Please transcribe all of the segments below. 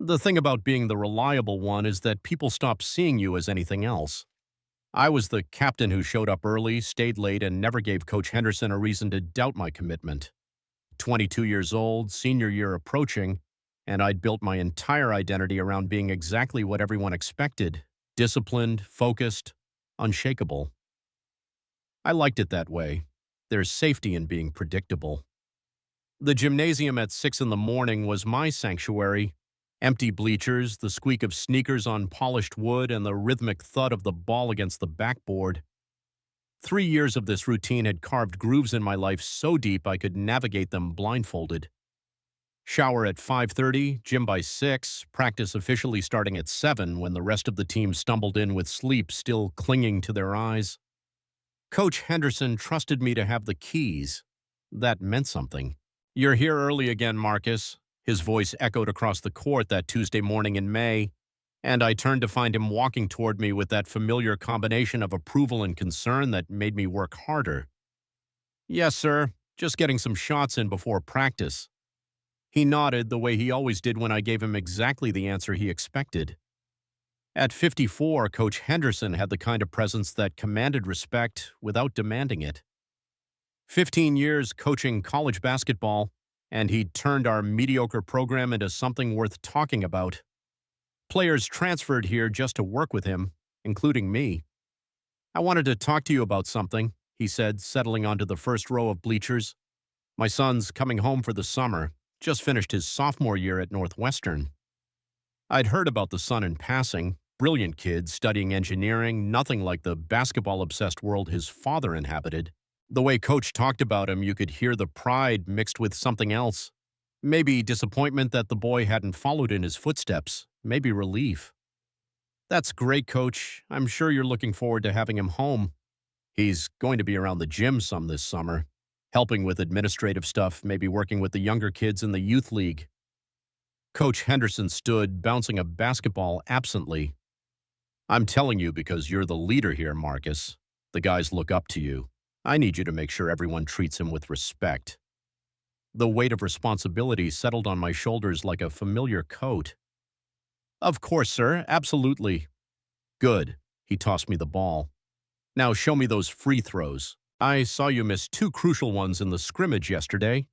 The thing about being the reliable one is that people stop seeing you as anything else. I was the captain who showed up early, stayed late, and never gave Coach Henderson a reason to doubt my commitment. 22 years old, senior year approaching, and I'd built my entire identity around being exactly what everyone expected: disciplined, focused, unshakable. I liked it that way. There's safety in being predictable. The gymnasium at 6 in the morning was my sanctuary. Empty bleachers, the squeak of sneakers on polished wood, and the rhythmic thud of the ball against the backboard. 3 years of this routine had carved grooves in my life so deep I could navigate them blindfolded. Shower at 5:30, gym by 6, practice officially starting at 7 when the rest of the team stumbled in with sleep still clinging to their eyes. Coach Henderson trusted me to have the keys. That meant something. "You're here early again, Marcus." His voice echoed across the court that Tuesday morning in May, and I turned to find him walking toward me with that familiar combination of approval and concern that made me work harder. "Yes, sir. Just getting some shots in before practice." He nodded the way he always did when I gave him exactly the answer he expected. At 54, Coach Henderson had the kind of presence that commanded respect without demanding it. 15 years coaching college basketball, and he'd turned our mediocre program into something worth talking about. Players transferred here just to work with him, including me. "I wanted to talk to you about something," he said, settling onto the first row of bleachers. "My son's coming home for the summer. Just finished his sophomore year at Northwestern." I'd heard about the son in passing. Brilliant kid, studying engineering, nothing like the basketball-obsessed world his father inhabited. The way Coach talked about him, you could hear the pride mixed with something else. Maybe disappointment that the boy hadn't followed in his footsteps. Maybe relief. "That's great, Coach. I'm sure you're looking forward to having him home. He's going to be around the gym some this summer, helping with administrative stuff, maybe working with the younger kids in the youth league." Coach Henderson stood, bouncing a basketball absently. "I'm telling you because you're the leader here, Marcus. The guys look up to you. I need you to make sure everyone treats him with respect." The weight of responsibility settled on my shoulders like a familiar coat. "Of course, sir. Absolutely." "Good." He tossed me the ball. "Now show me those free throws. I saw you miss two crucial ones in the scrimmage yesterday."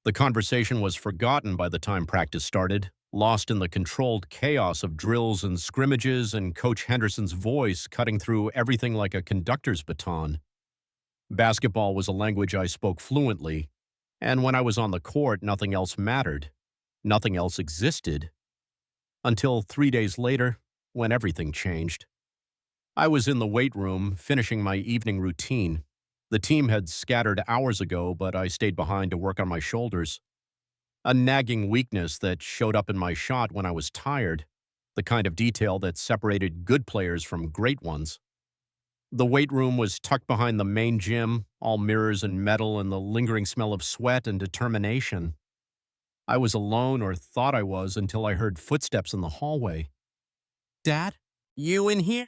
The conversation was forgotten by the time practice started, lost in the controlled chaos of drills and scrimmages and Coach Henderson's voice cutting through everything like a conductor's baton. Basketball was a language I spoke fluently, and when I was on the court, nothing else mattered. Nothing else existed. Until 3 days later, when everything changed. I was in the weight room, finishing my evening routine. The team had scattered hours ago, but I stayed behind to work on my shoulders. A nagging weakness that showed up in my shot when I was tired, the kind of detail that separated good players from great ones. The weight room was tucked behind the main gym, all mirrors and metal and the lingering smell of sweat and determination. I was alone, or thought I was, until I heard footsteps in the hallway. "Dad, you in here?"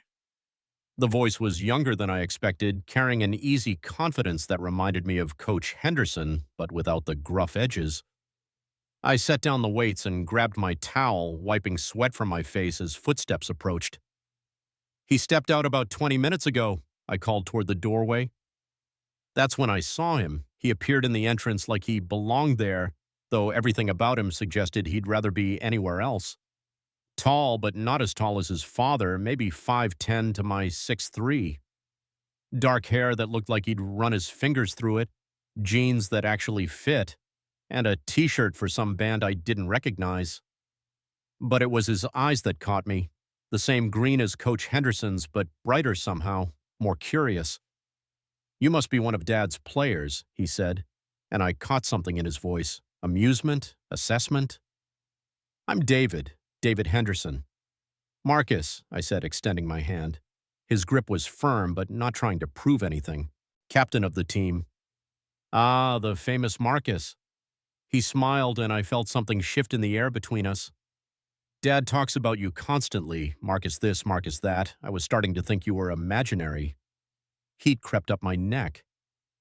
The voice was younger than I expected, carrying an easy confidence that reminded me of Coach Henderson, but without the gruff edges. I set down the weights and grabbed my towel, wiping sweat from my face as footsteps approached. "He stepped out about 20 minutes ago," I called toward the doorway. That's when I saw him. He appeared in the entrance like he belonged there, though everything about him suggested he'd rather be anywhere else. Tall, but not as tall as his father, maybe 5'10" to my 6'3". Dark hair that looked like he'd run his fingers through it, jeans that actually fit, and a t-shirt for some band I didn't recognize. But it was his eyes that caught me, the same green as Coach Henderson's, but brighter somehow, more curious. "You must be one of Dad's players," he said, and I caught something in his voice. Amusement? Assessment? "I'm David Henderson." "Marcus," I said, extending my hand. His grip was firm, but not trying to prove anything. "Captain of the team." "Ah, the famous Marcus." He smiled, and I felt something shift in the air between us. "Dad talks about you constantly, Marcus this, Marcus that. I was starting to think you were imaginary." Heat crept up my neck.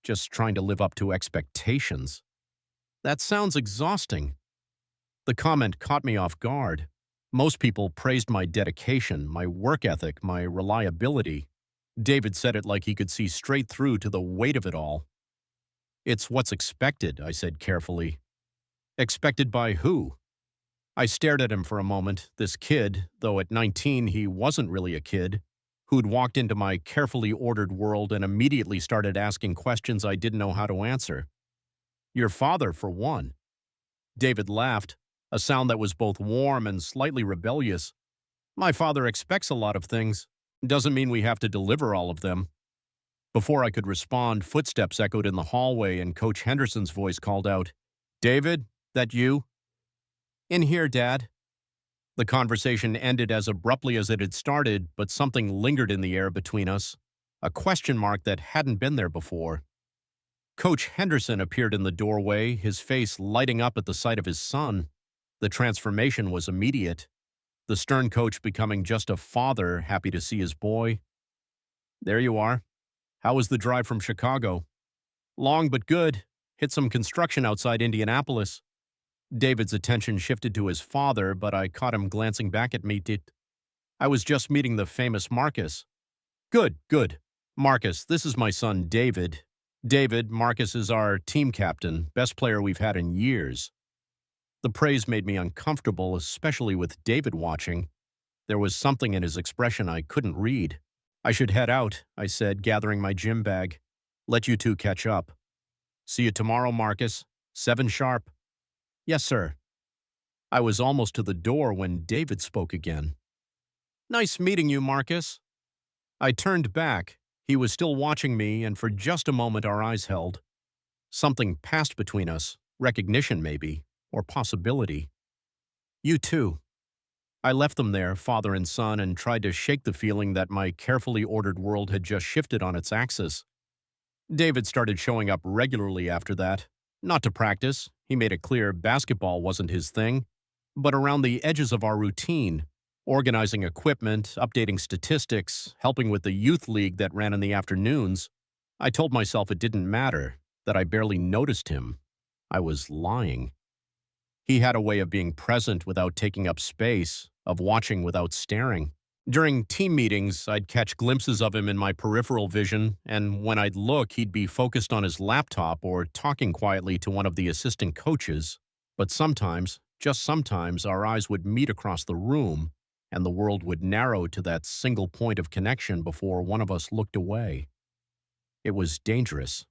Just trying to live up to expectations. That sounds exhausting. The comment caught me off guard. Most people praised my dedication, my work ethic, my reliability. David said it like he could see straight through to the weight of it all. "It's what's expected," I said carefully. "Expected by who?" I stared at him for a moment, this kid, though at 19 he wasn't really a kid, who'd walked into my carefully ordered world and immediately started asking questions I didn't know how to answer. "Your father, for one." David laughed, a sound that was both warm and slightly rebellious. "My father expects a lot of things. Doesn't mean we have to deliver all of them." Before I could respond, footsteps echoed in the hallway and Coach Henderson's voice called out, "David, that you?" "In here, Dad." The conversation ended as abruptly as it had started, but something lingered in the air between us, a question mark that hadn't been there before. Coach Henderson appeared in the doorway, his face lighting up at the sight of his son. The transformation was immediate, the stern coach becoming just a father happy to see his boy. "There you are. How was the drive from Chicago?" "Long but good. Hit some construction outside Indianapolis." David's attention shifted to his father, but I caught him glancing back at me. "I was just meeting the famous Marcus." "Good, good. Marcus, this is my son, David. David, Marcus is our team captain, best player we've had in years." The praise made me uncomfortable, especially with David watching. There was something in his expression I couldn't read. "I should head out," I said, gathering my gym bag. "Let you two catch up." "See you tomorrow, Marcus. 7 sharp." "Yes, sir." I was almost to the door when David spoke again. "Nice meeting you, Marcus." I turned back. He was still watching me, and for just a moment our eyes held. Something passed between us, recognition maybe, or possibility. "You too." I left them there, father and son, and tried to shake the feeling that my carefully ordered world had just shifted on its axis. David started showing up regularly after that. Not to practice, he made it clear basketball wasn't his thing, but around the edges of our routine, organizing equipment, updating statistics, helping with the youth league that ran in the afternoons. I told myself it didn't matter, that I barely noticed him. I was lying. He had a way of being present without taking up space, of watching without staring. During team meetings, I'd catch glimpses of him in my peripheral vision, and when I'd look, he'd be focused on his laptop or talking quietly to one of the assistant coaches. But sometimes, just sometimes, our eyes would meet across the room, and the world would narrow to that single point of connection before one of us looked away. It was dangerous.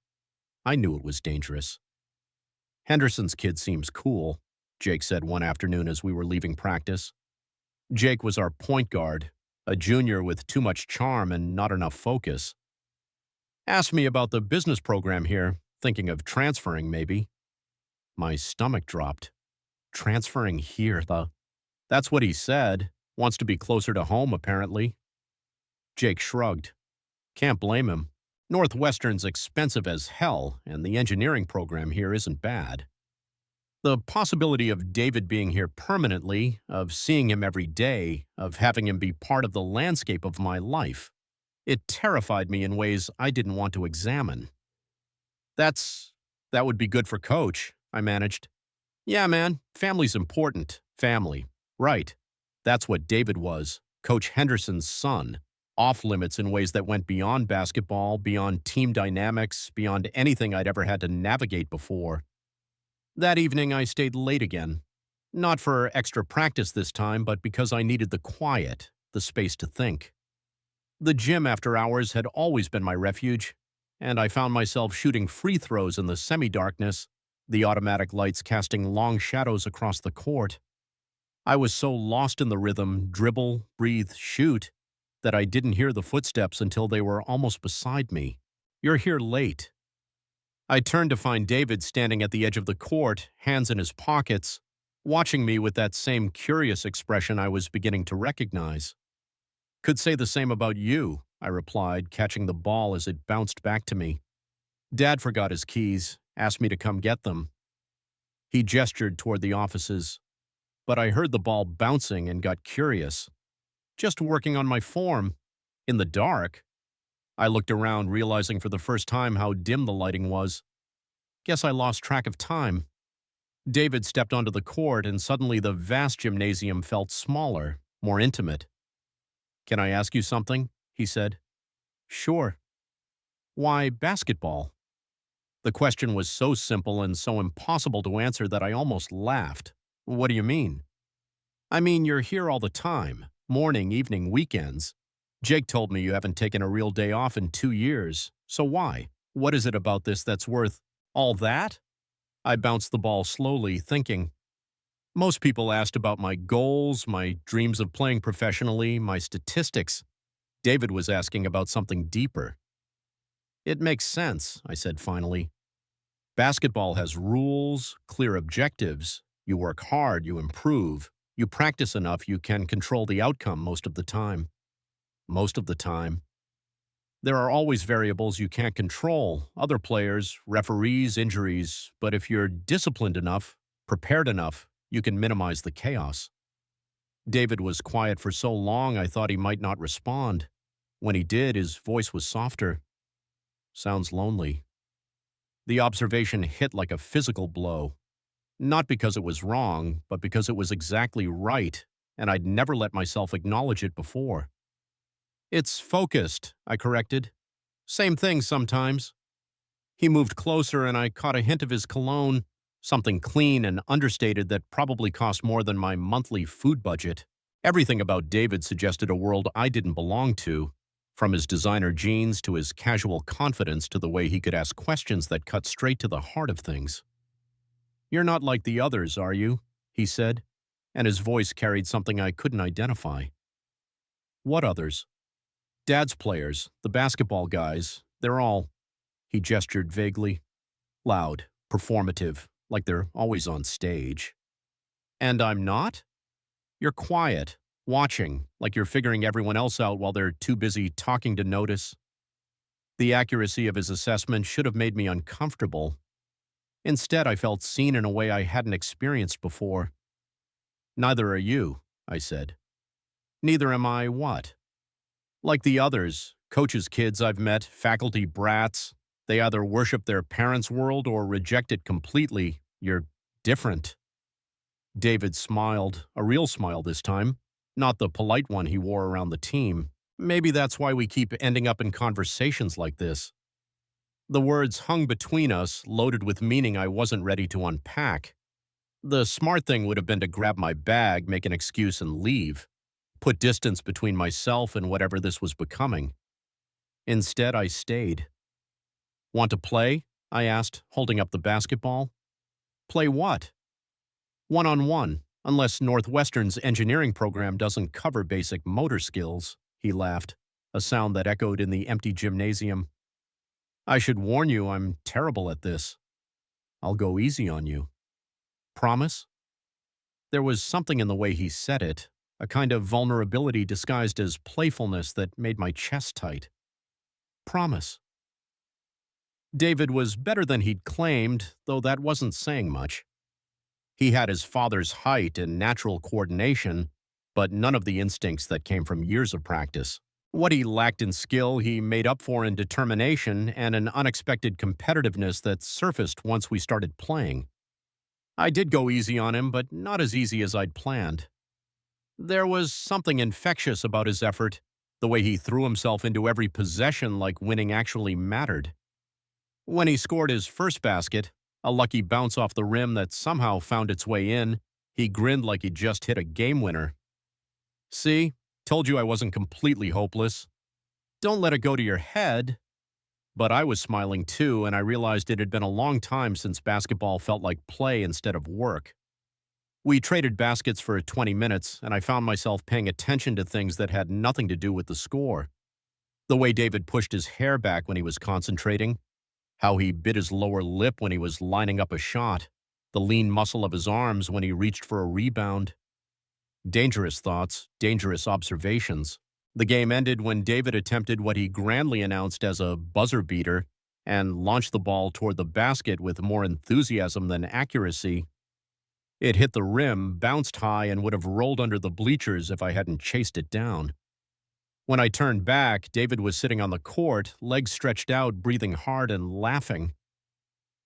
I knew it was dangerous. "Henderson's kid seems cool," Jake said one afternoon as we were leaving practice. Jake was our point guard, a junior with too much charm and not enough focus. "Asked me about the business program here, thinking of transferring maybe." My stomach dropped. Transferring here, That's what he said. Wants to be closer to home, apparently. Jake shrugged. "Can't blame him. Northwestern's expensive as hell, and the engineering program here isn't bad." The possibility of David being here permanently, of seeing him every day, of having him be part of the landscape of my life, it terrified me in ways I didn't want to examine. That would be good for Coach," I managed. "Yeah, man, family's important. Family. Right. That's what David was, Coach Henderson's son. Off limits in ways that went beyond basketball, beyond team dynamics, beyond anything I'd ever had to navigate before. That evening, I stayed late again. Not for extra practice this time, but because I needed the quiet, the space to think. The gym after hours had always been my refuge, and I found myself shooting free throws in the semi-darkness, the automatic lights casting long shadows across the court. I was so lost in the rhythm, dribble, breathe, shoot, that I didn't hear the footsteps until they were almost beside me. "You're here late." I turned to find David standing at the edge of the court, hands in his pockets, watching me with that same curious expression I was beginning to recognize. "Could say the same about you," I replied, catching the ball as it bounced back to me. "Dad forgot his keys, asked me to come get them." He gestured toward the offices, but I heard the ball bouncing and got curious. "Just working on my form." "In the dark?" I looked around, realizing for the first time how dim the lighting was. Guess I lost track of time. David stepped onto the court, and suddenly the vast gymnasium felt smaller, more intimate. "Can I ask you something?" he said. "Sure." "Why basketball?" The question was so simple and so impossible to answer that I almost laughed. "What do you mean?" "I mean, you're here all the time. Morning, evening, weekends. Jake told me you haven't taken a real day off in 2 years. So why? What is it about this that's worth all that?" I bounced the ball slowly, thinking. Most people asked about my goals, my dreams of playing professionally, my statistics. David was asking about something deeper. "It makes sense," I said finally. "Basketball has rules, clear objectives. You work hard, you improve. You practice enough, you can control the outcome most of the time." Most of the time. There are always variables you can't control, other players, referees, injuries, but if you're disciplined enough, prepared enough, you can minimize the chaos. David was quiet for so long I thought he might not respond. When he did, his voice was softer. "Sounds lonely." The observation hit like a physical blow. Not because it was wrong, but because it was exactly right, and I'd never let myself acknowledge it before. "It's focused," I corrected. "Same thing sometimes." He moved closer and I caught a hint of his cologne, something clean and understated that probably cost more than my monthly food budget. Everything about David suggested a world I didn't belong to, from his designer jeans to his casual confidence to the way he could ask questions that cut straight to the heart of things. "You're not like the others, are you?" he said, and his voice carried something I couldn't identify. "What others?" "Dad's players, the basketball guys, they're all," he gestured vaguely, "loud, performative, like they're always on stage." "And I'm not?" "You're quiet, watching, like you're figuring everyone else out while they're too busy talking to notice." The accuracy of his assessment should have made me uncomfortable. Instead, I felt seen in a way I hadn't experienced before. "Neither are you," I said. "Neither am I what?" "Like the others, coaches' kids I've met, faculty brats. They either worship their parents' world or reject it completely. You're different." David smiled, a real smile this time, not the polite one he wore around the team. "Maybe that's why we keep ending up in conversations like this." The words hung between us, loaded with meaning I wasn't ready to unpack. The smart thing would have been to grab my bag, make an excuse, and leave. Put distance between myself and whatever this was becoming. Instead, I stayed. "Want to play?" I asked, holding up the basketball. "Play what?" "One-on-one, unless Northwestern's engineering program doesn't cover basic motor skills," he laughed, a sound that echoed in the empty gymnasium. "I should warn you, I'm terrible at this." "I'll go easy on you." "Promise?" There was something in the way he said it, a kind of vulnerability disguised as playfulness that made my chest tight. "Promise." David was better than he'd claimed, though that wasn't saying much. He had his father's height and natural coordination, but none of the instincts that came from years of practice. What he lacked in skill, he made up for in determination and an unexpected competitiveness that surfaced once we started playing. I did go easy on him, but not as easy as I'd planned. There was something infectious about his effort, the way he threw himself into every possession like winning actually mattered. When he scored his first basket, a lucky bounce off the rim that somehow found its way in, he grinned like he'd just hit a game winner. "See? Told you I wasn't completely hopeless. Don't let it go to your head." But I was smiling too, and I realized it had been a long time since basketball felt like play instead of work. We traded baskets for 20 minutes, and I found myself paying attention to things that had nothing to do with the score. The way David pushed his hair back when he was concentrating, how he bit his lower lip when he was lining up a shot, the lean muscle of his arms when he reached for a rebound. Dangerous thoughts, dangerous observations. The game ended when David attempted what he grandly announced as a buzzer beater and launched the ball toward the basket with more enthusiasm than accuracy. It hit the rim, bounced high, and would have rolled under the bleachers if I hadn't chased it down. When I turned back, David was sitting on the court, legs stretched out, breathing hard and laughing.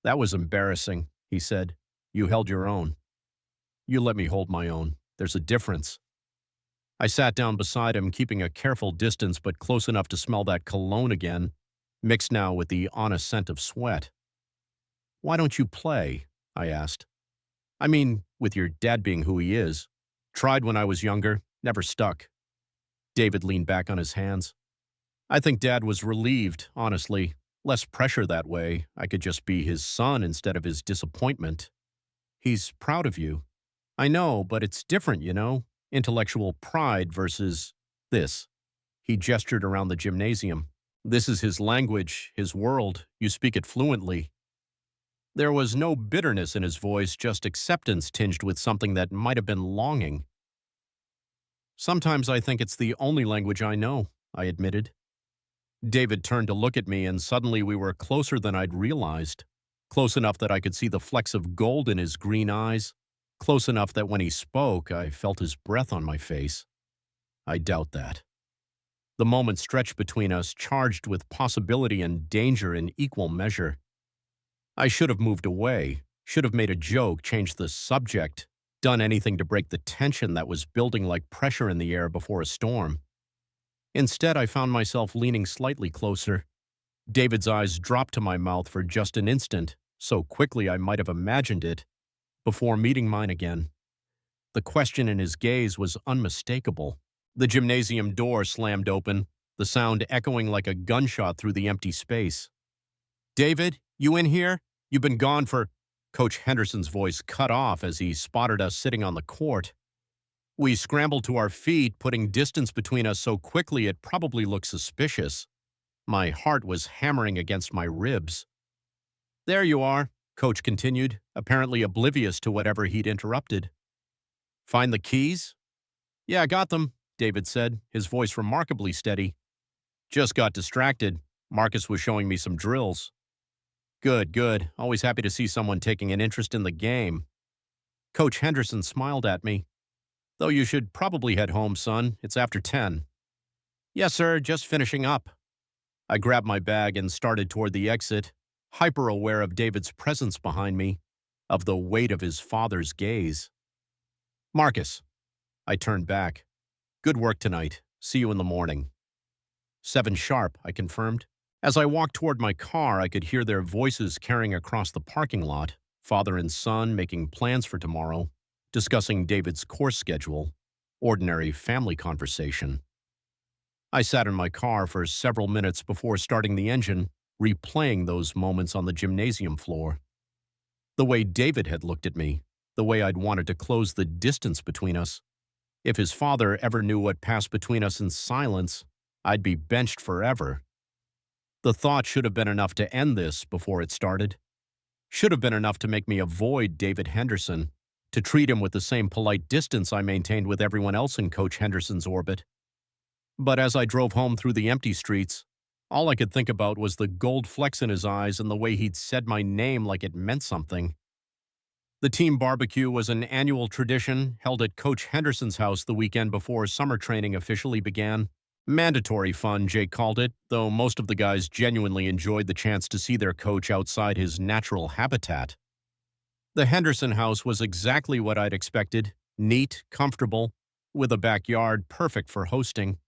"That was embarrassing," he said. You held your own. You let me hold my own. There's a difference. I sat down beside him, keeping a careful distance but close enough to smell that cologne again, mixed now with the honest scent of sweat. Why don't you play? I asked. I mean, with your dad being who he is. Tried when I was younger, never stuck. David leaned back on his hands. I think Dad was relieved, honestly. Less pressure that way. I could just be his son instead of his disappointment. He's proud of you. I know, but it's different, you know? Intellectual pride versus this. He gestured around the gymnasium. This is his language, his world. You speak it fluently. There was no bitterness in his voice, just acceptance tinged with something that might have been longing. Sometimes I think it's the only language I know, I admitted. David turned to look at me, and suddenly we were closer than I'd realized. Close enough that I could see the flecks of gold in his green eyes. Close enough that when he spoke, I felt his breath on my face. I doubt that. The moment stretched between us, charged with possibility and danger in equal measure. I should have moved away, should have made a joke, changed the subject, done anything to break the tension that was building like pressure in the air before a storm. Instead, I found myself leaning slightly closer. David's eyes dropped to my mouth for just an instant, so quickly I might have imagined it, before meeting mine again. The question in his gaze was unmistakable. The gymnasium door slammed open, the sound echoing like a gunshot through the empty space. David, you in here? You've been gone for... Coach Henderson's voice cut off as he spotted us sitting on the court. We scrambled to our feet, putting distance between us so quickly it probably looked suspicious. My heart was hammering against my ribs. There you are, Coach continued, apparently oblivious to whatever he'd interrupted. Find the keys? Yeah, I got them, David said, his voice remarkably steady. Just got distracted. Marcus was showing me some drills. Good, good. Always happy to see someone taking an interest in the game. Coach Henderson smiled at me. Though you should probably head home, son. It's after 10. Yes, sir. Just finishing up. I grabbed my bag and started toward the exit, hyper-aware of David's presence behind me, of the weight of his father's gaze. Marcus. I turned back. Good work tonight. See you in the morning. 7 sharp, I confirmed. As I walked toward my car, I could hear their voices carrying across the parking lot, father and son making plans for tomorrow, discussing David's course schedule, ordinary family conversation. I sat in my car for several minutes before starting the engine, replaying those moments on the gymnasium floor. The way David had looked at me, the way I'd wanted to close the distance between us. If his father ever knew what passed between us in silence, I'd be benched forever. The thought should have been enough to end this before it started. Should have been enough to make me avoid David Henderson, to treat him with the same polite distance I maintained with everyone else in Coach Henderson's orbit. But as I drove home through the empty streets, all I could think about was the gold flecks in his eyes and the way he'd said my name like it meant something. The team barbecue was an annual tradition held at Coach Henderson's house the weekend before summer training officially began. Mandatory fun, Jake called it, though most of the guys genuinely enjoyed the chance to see their coach outside his natural habitat. The Henderson house was exactly what I'd expected, neat, comfortable, with a backyard perfect for hosting.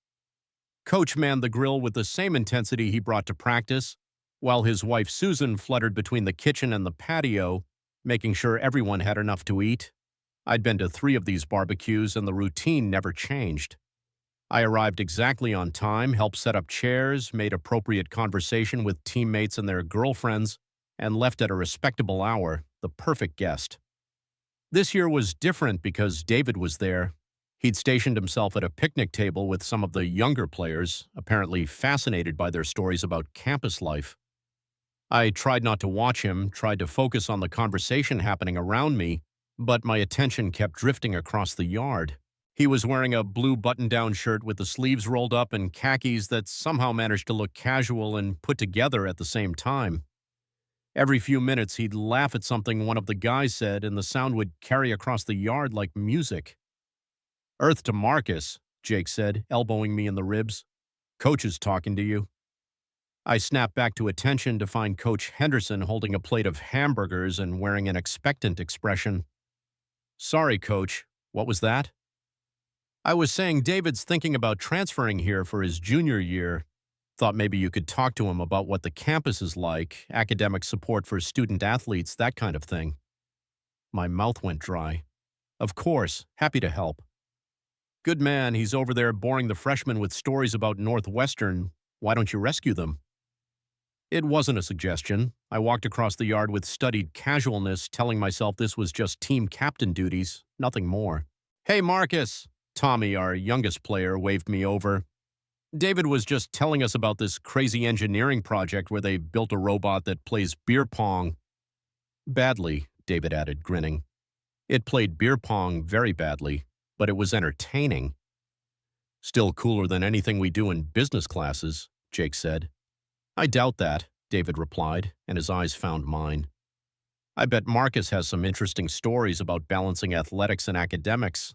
Coach manned the grill with the same intensity he brought to practice, while his wife Susan fluttered between the kitchen and the patio, making sure everyone had enough to eat. I'd been to 3 of these barbecues and the routine never changed. I arrived exactly on time, helped set up chairs, made appropriate conversation with teammates and their girlfriends, and left at a respectable hour, the perfect guest. This year was different because David was there. He'd stationed himself at a picnic table with some of the younger players, apparently fascinated by their stories about campus life. I tried not to watch him, tried to focus on the conversation happening around me, but my attention kept drifting across the yard. He was wearing a blue button-down shirt with the sleeves rolled up and khakis that somehow managed to look casual and put together at the same time. Every few minutes, he'd laugh at something one of the guys said, and the sound would carry across the yard like music. Earth to Marcus, Jake said, elbowing me in the ribs. Coach is talking to you. I snapped back to attention to find Coach Henderson holding a plate of hamburgers and wearing an expectant expression. Sorry, Coach. What was that? I was saying David's thinking about transferring here for his junior year. Thought maybe you could talk to him about what the campus is like, academic support for student athletes, that kind of thing. My mouth went dry. Of course, happy to help. Good man, he's over there boring the freshmen with stories about Northwestern. Why don't you rescue them? It wasn't a suggestion. I walked across the yard with studied casualness, telling myself this was just team captain duties, nothing more. Hey, Marcus! Tommy, our youngest player, waved me over. David was just telling us about this crazy engineering project where they built a robot that plays beer pong. Badly, David added, grinning. It played beer pong very badly, but it was entertaining. Still cooler than anything we do in business classes, Jake said. I doubt that, David replied, and his eyes found mine. I bet Marcus has some interesting stories about balancing athletics and academics.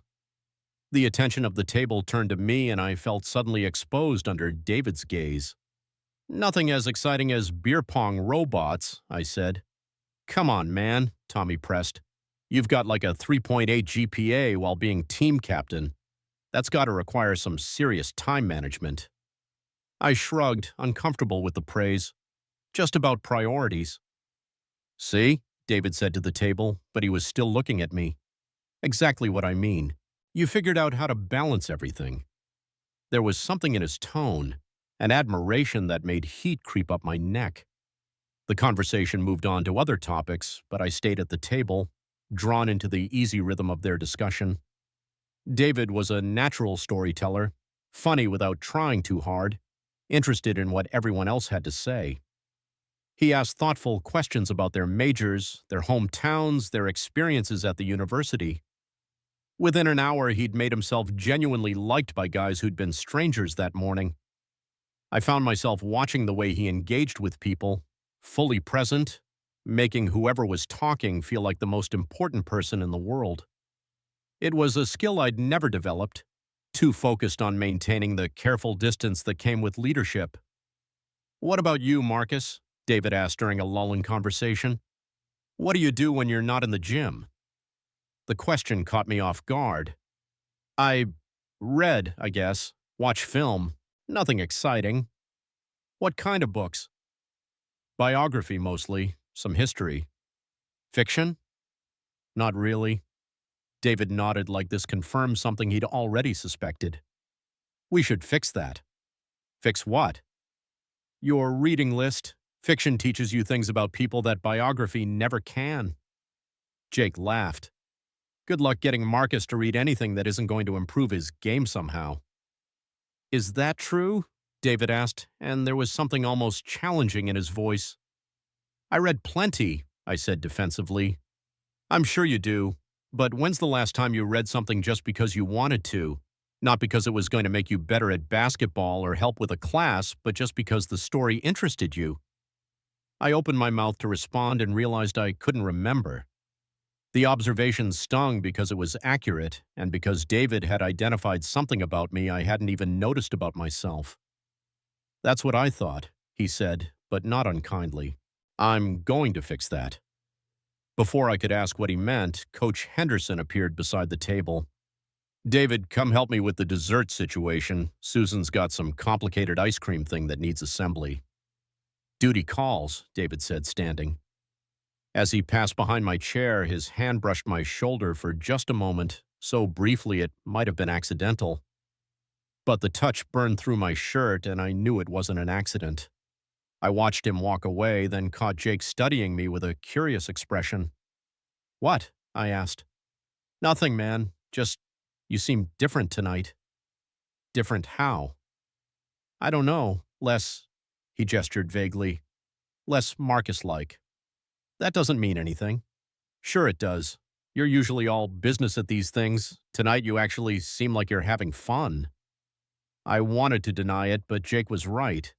The attention of the table turned to me, and I felt suddenly exposed under David's gaze. Nothing as exciting as beer pong robots, I said. Come on, man, Tommy pressed. You've got like a 3.8 GPA while being team captain. That's got to require some serious time management. I shrugged, uncomfortable with the praise. Just about priorities. See, David said to the table, but he was still looking at me. Exactly what I mean. You figured out how to balance everything. There was something in his tone, an admiration that made heat creep up my neck. The conversation moved on to other topics, but I stayed at the table, drawn into the easy rhythm of their discussion. David was a natural storyteller, funny without trying too hard, interested in what everyone else had to say. He asked thoughtful questions about their majors, their hometowns, their experiences at the university. Within an hour, he'd made himself genuinely liked by guys who'd been strangers that morning. I found myself watching the way he engaged with people, fully present, making whoever was talking feel like the most important person in the world. It was a skill I'd never developed, too focused on maintaining the careful distance that came with leadership. What about you, Marcus? David asked during a lull in conversation. What do you do when you're not in the gym? The question caught me off guard. I read, I guess, watch film. Nothing exciting. What kind of books? Biography, mostly. Some history. Fiction? Not really. David nodded like this confirmed something he'd already suspected. We should fix that. Fix what? Your reading list. Fiction teaches you things about people that biography never can. Jake laughed. Good luck getting Marcus to read anything that isn't going to improve his game somehow. Is that true? David asked, and there was something almost challenging in his voice. I read plenty, I said defensively. I'm sure you do, but when's the last time you read something just because you wanted to? Not because it was going to make you better at basketball or help with a class, but just because the story interested you. I opened my mouth to respond and realized I couldn't remember. The observation stung because it was accurate and because David had identified something about me I hadn't even noticed about myself. That's what I thought, he said, but not unkindly. I'm going to fix that. Before I could ask what he meant, Coach Henderson appeared beside the table. David, come help me with the dessert situation. Susan's got some complicated ice cream thing that needs assembly. Duty calls, David said, standing. As he passed behind my chair, his hand brushed my shoulder for just a moment, so briefly it might have been accidental. But the touch burned through my shirt, and I knew it wasn't an accident. I watched him walk away, then caught Jake studying me with a curious expression. What? I asked. Nothing, man. Just, you seem different tonight. Different how? I don't know. Less, he gestured vaguely. Less Marcus-like. That doesn't mean anything. Sure it does. You're usually all business at these things. Tonight you actually seem like you're having fun. I wanted to deny it, but Jake was right.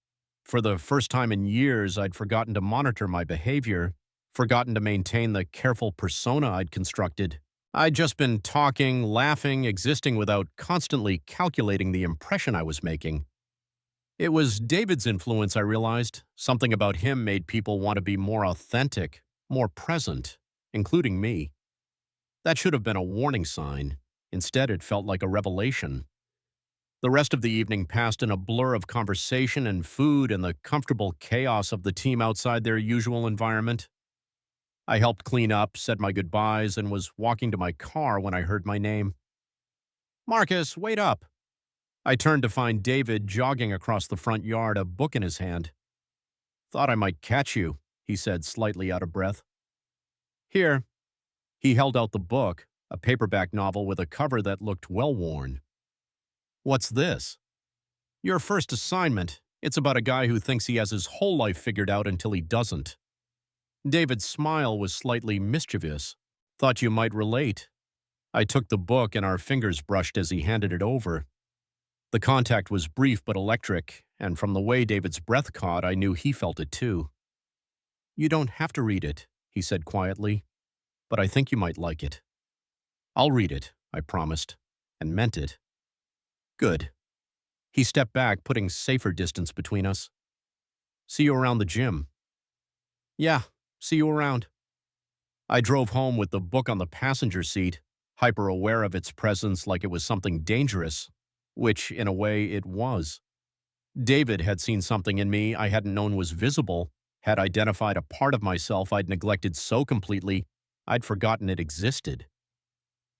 For the first time in years, I'd forgotten to monitor my behavior, forgotten to maintain the careful persona I'd constructed. I'd just been talking, laughing, existing without constantly calculating the impression I was making. It was David's influence, I realized. Something about him made people want to be more authentic, more present, including me. That should have been a warning sign. Instead, it felt like a revelation. The rest of the evening passed in a blur of conversation and food and the comfortable chaos of the team outside their usual environment. I helped clean up, said my goodbyes, and was walking to my car when I heard my name. Marcus, wait up. I turned to find David jogging across the front yard, a book in his hand. Thought I might catch you, he said, slightly out of breath. Here. He held out the book, a paperback novel with a cover that looked well-worn. What's this? Your first assignment. It's about a guy who thinks he has his whole life figured out until he doesn't. David's smile was slightly mischievous. Thought you might relate. I took the book and our fingers brushed as he handed it over. The contact was brief but electric, and from the way David's breath caught, I knew he felt it too. You don't have to read it, he said quietly, but I think you might like it. I'll read it, I promised, and meant it. Good. He stepped back, putting safer distance between us. See you around the gym. Yeah, see you around. I drove home with the book on the passenger seat, hyper-aware of its presence like it was something dangerous, which, in a way, it was. David had seen something in me I hadn't known was visible, had identified a part of myself I'd neglected so completely I'd forgotten it existed.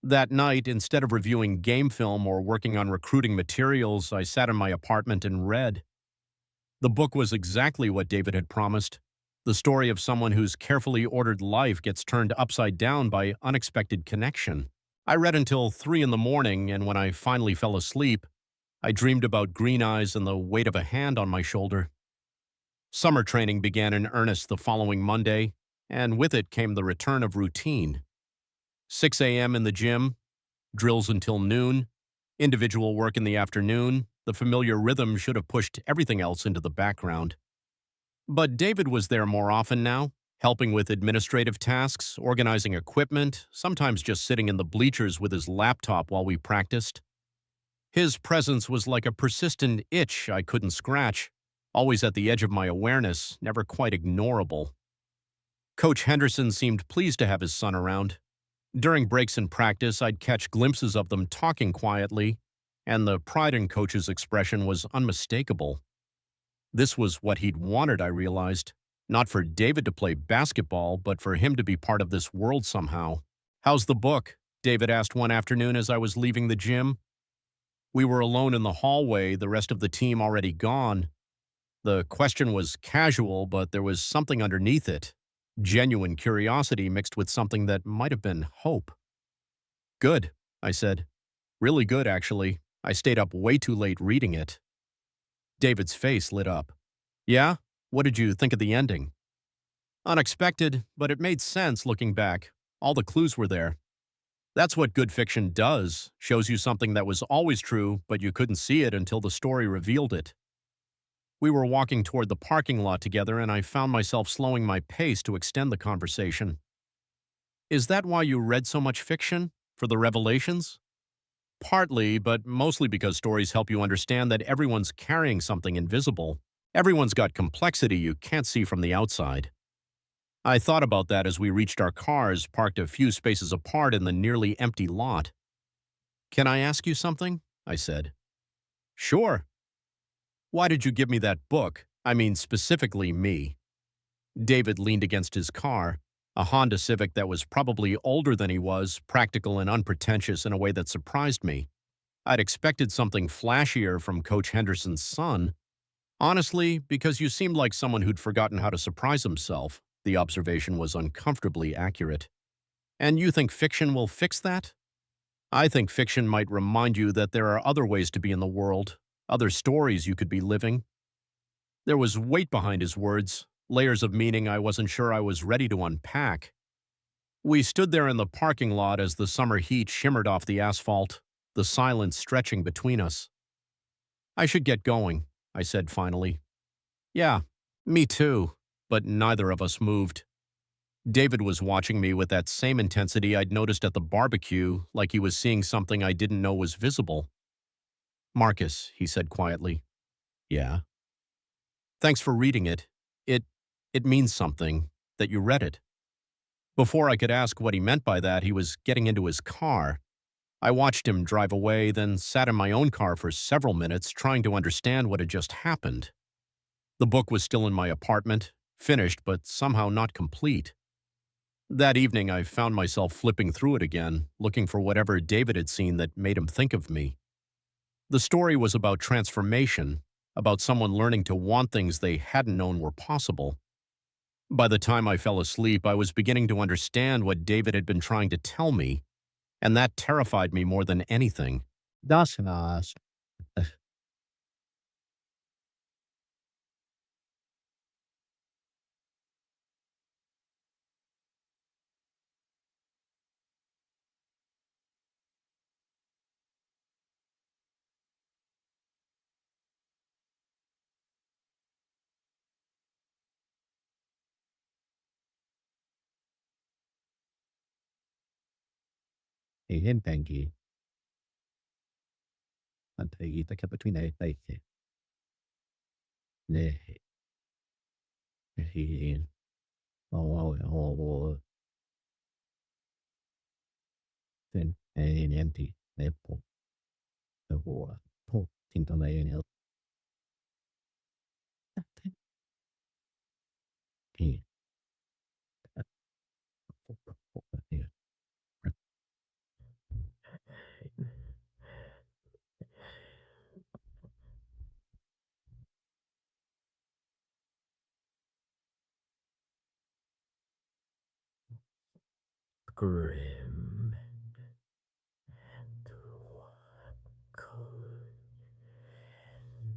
That night, instead of reviewing game film or working on recruiting materials, I sat in my apartment and read. The book was exactly what David had promised, the story of someone whose carefully ordered life gets turned upside down by unexpected connection. I read until 3 in the morning, and when I finally fell asleep, I dreamed about green eyes and the weight of a hand on my shoulder. Summer training began in earnest the following Monday, and with it came the return of routine. 6 a.m. in the gym, drills until noon, individual work in the afternoon. The familiar rhythm should have pushed everything else into the background. But David was there more often now, helping with administrative tasks, organizing equipment, sometimes just sitting in the bleachers with his laptop while we practiced. His presence was like a persistent itch I couldn't scratch, always at the edge of my awareness, never quite ignorable. Coach Henderson seemed pleased to have his son around. During breaks in practice, I'd catch glimpses of them talking quietly, and the pride in Coach's expression was unmistakable. This was what he'd wanted, I realized. Not for David to play basketball, but for him to be part of this world somehow. How's the book? David asked one afternoon as I was leaving the gym. We were alone in the hallway, the rest of the team already gone. The question was casual, but there was something underneath it. Genuine curiosity mixed with something that might have been hope. Good, I said. Really good, actually. I stayed up way too late reading it. David's face lit up. Yeah? What did you think of the ending? Unexpected, but it made sense looking back. All the clues were there. That's what good fiction does, shows you something that was always true, but you couldn't see it until the story revealed it. We were walking toward the parking lot together, and I found myself slowing my pace to extend the conversation. Is that why you read so much fiction? For the revelations? Partly, but mostly because stories help you understand that everyone's carrying something invisible. Everyone's got complexity you can't see from the outside. I thought about that as we reached our cars, parked a few spaces apart in the nearly empty lot. Can I ask you something? I said. Sure. Why did you give me that book? I mean, specifically me. David leaned against his car, a Honda Civic that was probably older than he was, practical and unpretentious in a way that surprised me. I'd expected something flashier from Coach Henderson's son. Honestly, because you seemed like someone who'd forgotten how to surprise himself. The observation was uncomfortably accurate. And you think fiction will fix that? I think fiction might remind you that there are other ways to be in the world, other stories you could be living. There was weight behind his words, layers of meaning I wasn't sure I was ready to unpack. We stood there in the parking lot as the summer heat shimmered off the asphalt, the silence stretching between us. I should get going, I said finally. Yeah, me too, but neither of us moved. David was watching me with that same intensity I'd noticed at the barbecue, like he was seeing something I didn't know was visible. Marcus, he said quietly. Yeah? Thanks for reading it. It, it means something that you read it. Before I could ask what he meant by that, he was getting into his car. I watched him drive away, then sat in my own car for several minutes trying to understand what had just happened. The book was still in my apartment, finished but somehow not complete. That evening, I found myself flipping through it again, looking for whatever David had seen that made him think of me. The story was about transformation, about someone learning to want things they hadn't known were possible. By the time I fell asleep, I was beginning to understand what David had been trying to tell me, and that terrified me more than anything. Das Thank you. Between empty nipple or pull into the grim and cold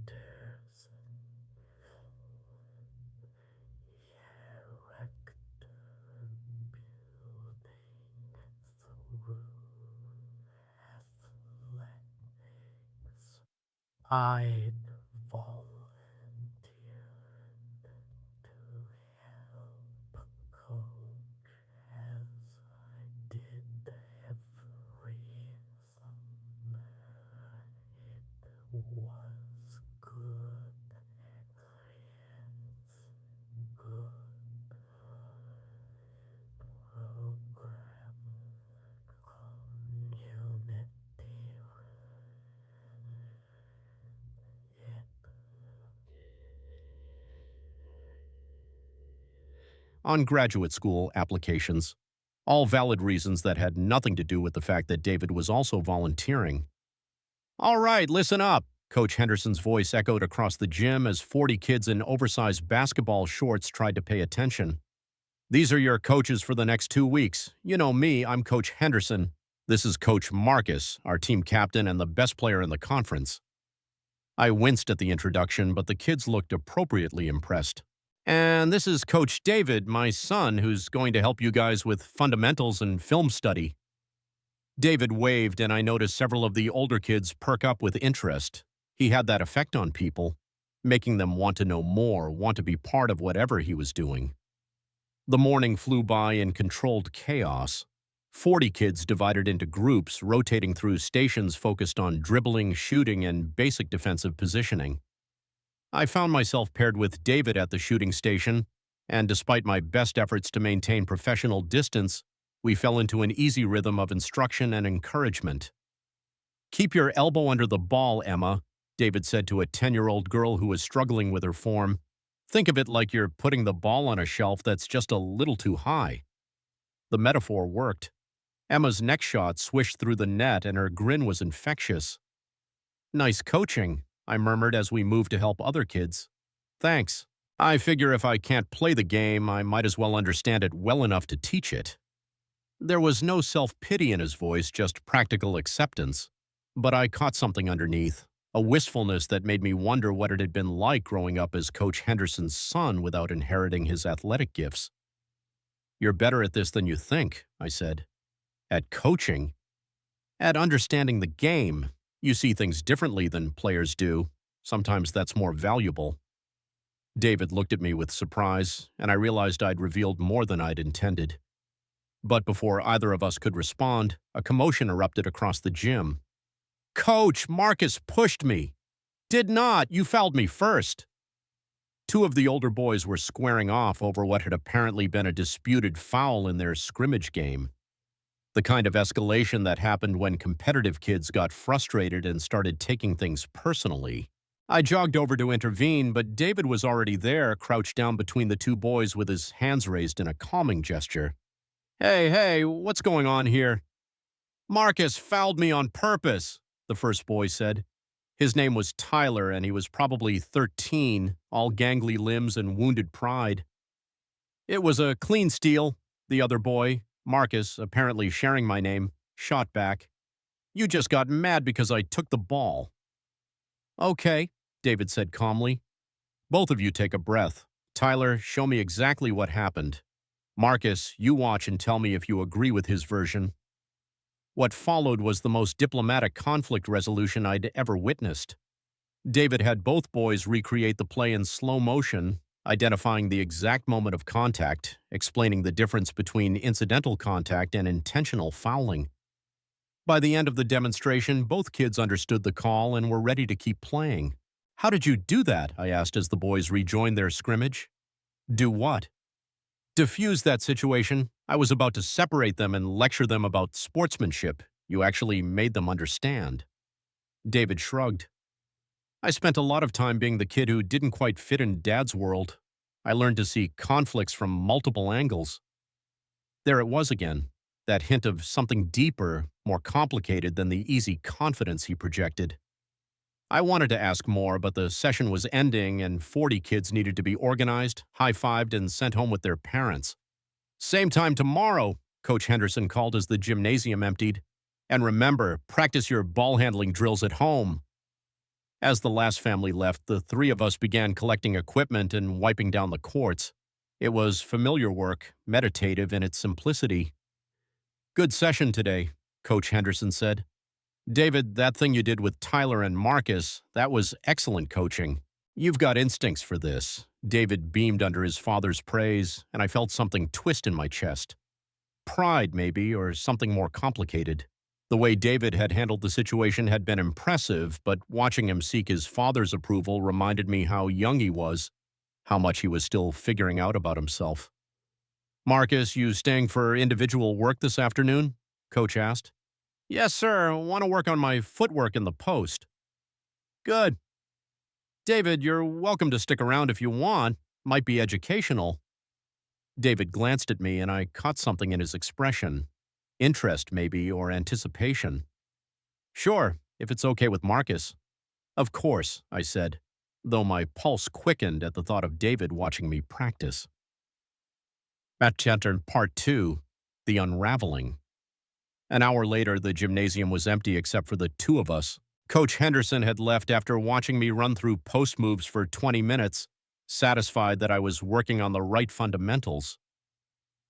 character building through athletics. I'd volunteered to help coach as I did every summer. It was good experience, good program, community. On graduate school applications, all valid reasons that had nothing to do with the fact that David was also volunteering. All right, listen up. Coach Henderson's voice echoed across the gym as 40 kids in oversized basketball shorts tried to pay attention. These are your coaches for the next 2 weeks. You know me, I'm Coach Henderson. This is Coach Marcus, our team captain and the best player in the conference. I winced at the introduction, but the kids looked appropriately impressed. And this is Coach David, my son, who's going to help you guys with fundamentals and film study. David waved, and I noticed several of the older kids perk up with interest. He had that effect on people, making them want to know more, want to be part of whatever he was doing. The morning flew by in controlled chaos. 40 kids divided into groups, rotating through stations focused on dribbling, shooting, and basic defensive positioning. I found myself paired with David at the shooting station, and despite my best efforts to maintain professional distance, we fell into an easy rhythm of instruction and encouragement. Keep your elbow under the ball, Emma, David said to a 10-year-old girl who was struggling with her form. Think of it like you're putting the ball on a shelf that's just a little too high. The metaphor worked. Emma's next shot swished through the net and her grin was infectious. Nice coaching, I murmured as we moved to help other kids. Thanks. I figure if I can't play the game, I might as well understand it well enough to teach it. There was no self-pity in his voice, just practical acceptance. But I caught something underneath, a wistfulness that made me wonder what it had been like growing up as Coach Henderson's son without inheriting his athletic gifts. You're better at this than you think, I said. At coaching? At understanding the game. You see things differently than players do. Sometimes that's more valuable. David looked at me with surprise, and I realized I'd revealed more than I'd intended. But before either of us could respond, a commotion erupted across the gym. Coach, Marcus pushed me. Did not. You fouled me first. Two of the older boys were squaring off over what had apparently been a disputed foul in their scrimmage game. The kind of escalation that happened when competitive kids got frustrated and started taking things personally. I jogged over to intervene, but David was already there, crouched down between the two boys with his hands raised in a calming gesture. Hey, what's going on here? Marcus fouled me on purpose, the first boy said. His name was Tyler, and he was probably 13, all gangly limbs and wounded pride. It was a clean steal, the other boy, Marcus, apparently sharing my name, shot back. You just got mad because I took the ball. Okay, David said calmly. Both of you take a breath. Tyler, show me exactly what happened. Marcus, you watch and tell me if you agree with his version. What followed was the most diplomatic conflict resolution I'd ever witnessed. David had both boys recreate the play in slow motion, identifying the exact moment of contact, explaining the difference between incidental contact and intentional fouling. By the end of the demonstration, both kids understood the call and were ready to keep playing. How did you do that? I asked as the boys rejoined their scrimmage. Do what? Diffuse that situation. I was about to separate them and lecture them about sportsmanship. You actually made them understand. David shrugged. I spent a lot of time being the kid who didn't quite fit in Dad's world. I learned to see conflicts from multiple angles. There it was again, that hint of something deeper, more complicated than the easy confidence he projected. I wanted to ask more, but the session was ending and 40 kids needed to be organized, high-fived, and sent home with their parents. Same time tomorrow, Coach Henderson called as the gymnasium emptied. And remember, practice your ball-handling drills at home. As the last family left, the three of us began collecting equipment and wiping down the courts. It was familiar work, meditative in its simplicity. Good session today, Coach Henderson said. David, that thing you did with Tyler and Marcus, that was excellent coaching. You've got instincts for this. David beamed under his father's praise, and I felt something twist in my chest. Pride, maybe, or something more complicated. The way David had handled the situation had been impressive, but watching him seek his father's approval reminded me how young he was, how much he was still figuring out about himself. Marcus, you staying for individual work this afternoon? Coach asked. Yes, sir. I want to work on my footwork in the post. Good. David, you're welcome to stick around if you want. Might be educational. David glanced at me and I caught something in his expression. Interest, maybe, or anticipation. Sure, if it's okay with Marcus. Of course, I said, though my pulse quickened at the thought of David watching me practice. Chapter Part 2, The Unraveling. An hour later, the gymnasium was empty except for the two of us. Coach Henderson had left after watching me run through post moves for 20 minutes, satisfied that I was working on the right fundamentals.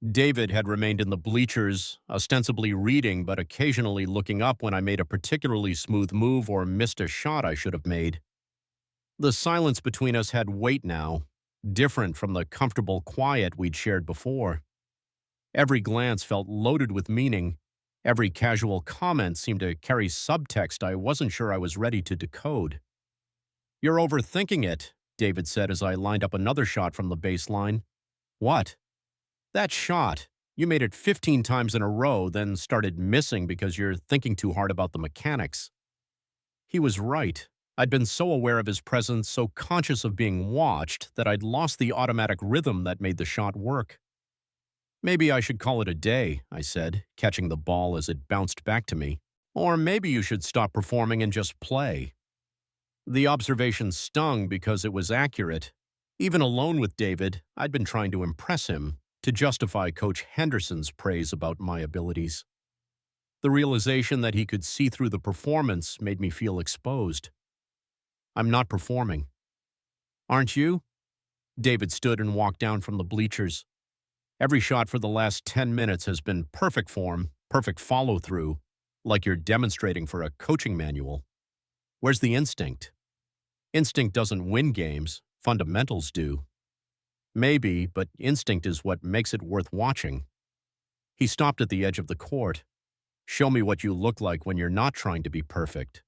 David had remained in the bleachers, ostensibly reading but occasionally looking up when I made a particularly smooth move or missed a shot I should have made. The silence between us had weight now, different from the comfortable quiet we'd shared before. Every glance felt loaded with meaning. Every casual comment seemed to carry subtext I wasn't sure I was ready to decode. You're overthinking it, David said as I lined up another shot from the baseline. What? That shot. You made it 15 times in a row, then started missing because you're thinking too hard about the mechanics. He was right. I'd been so aware of his presence, so conscious of being watched, that I'd lost the automatic rhythm that made the shot work. Maybe I should call it a day, I said, catching the ball as it bounced back to me. Or maybe you should stop performing and just play. The observation stung because it was accurate. Even alone with David, I'd been trying to impress him, to justify Coach Henderson's praise about my abilities. The realization that he could see through the performance made me feel exposed. I'm not performing. Aren't you? David stood and walked down from the bleachers. Every shot for the last 10 minutes has been perfect form, perfect follow-through, like you're demonstrating for a coaching manual. Where's the instinct? Instinct doesn't win games, fundamentals do. Maybe, but instinct is what makes it worth watching. He stopped at the edge of the court. Show me what you look like when you're not trying to be perfect.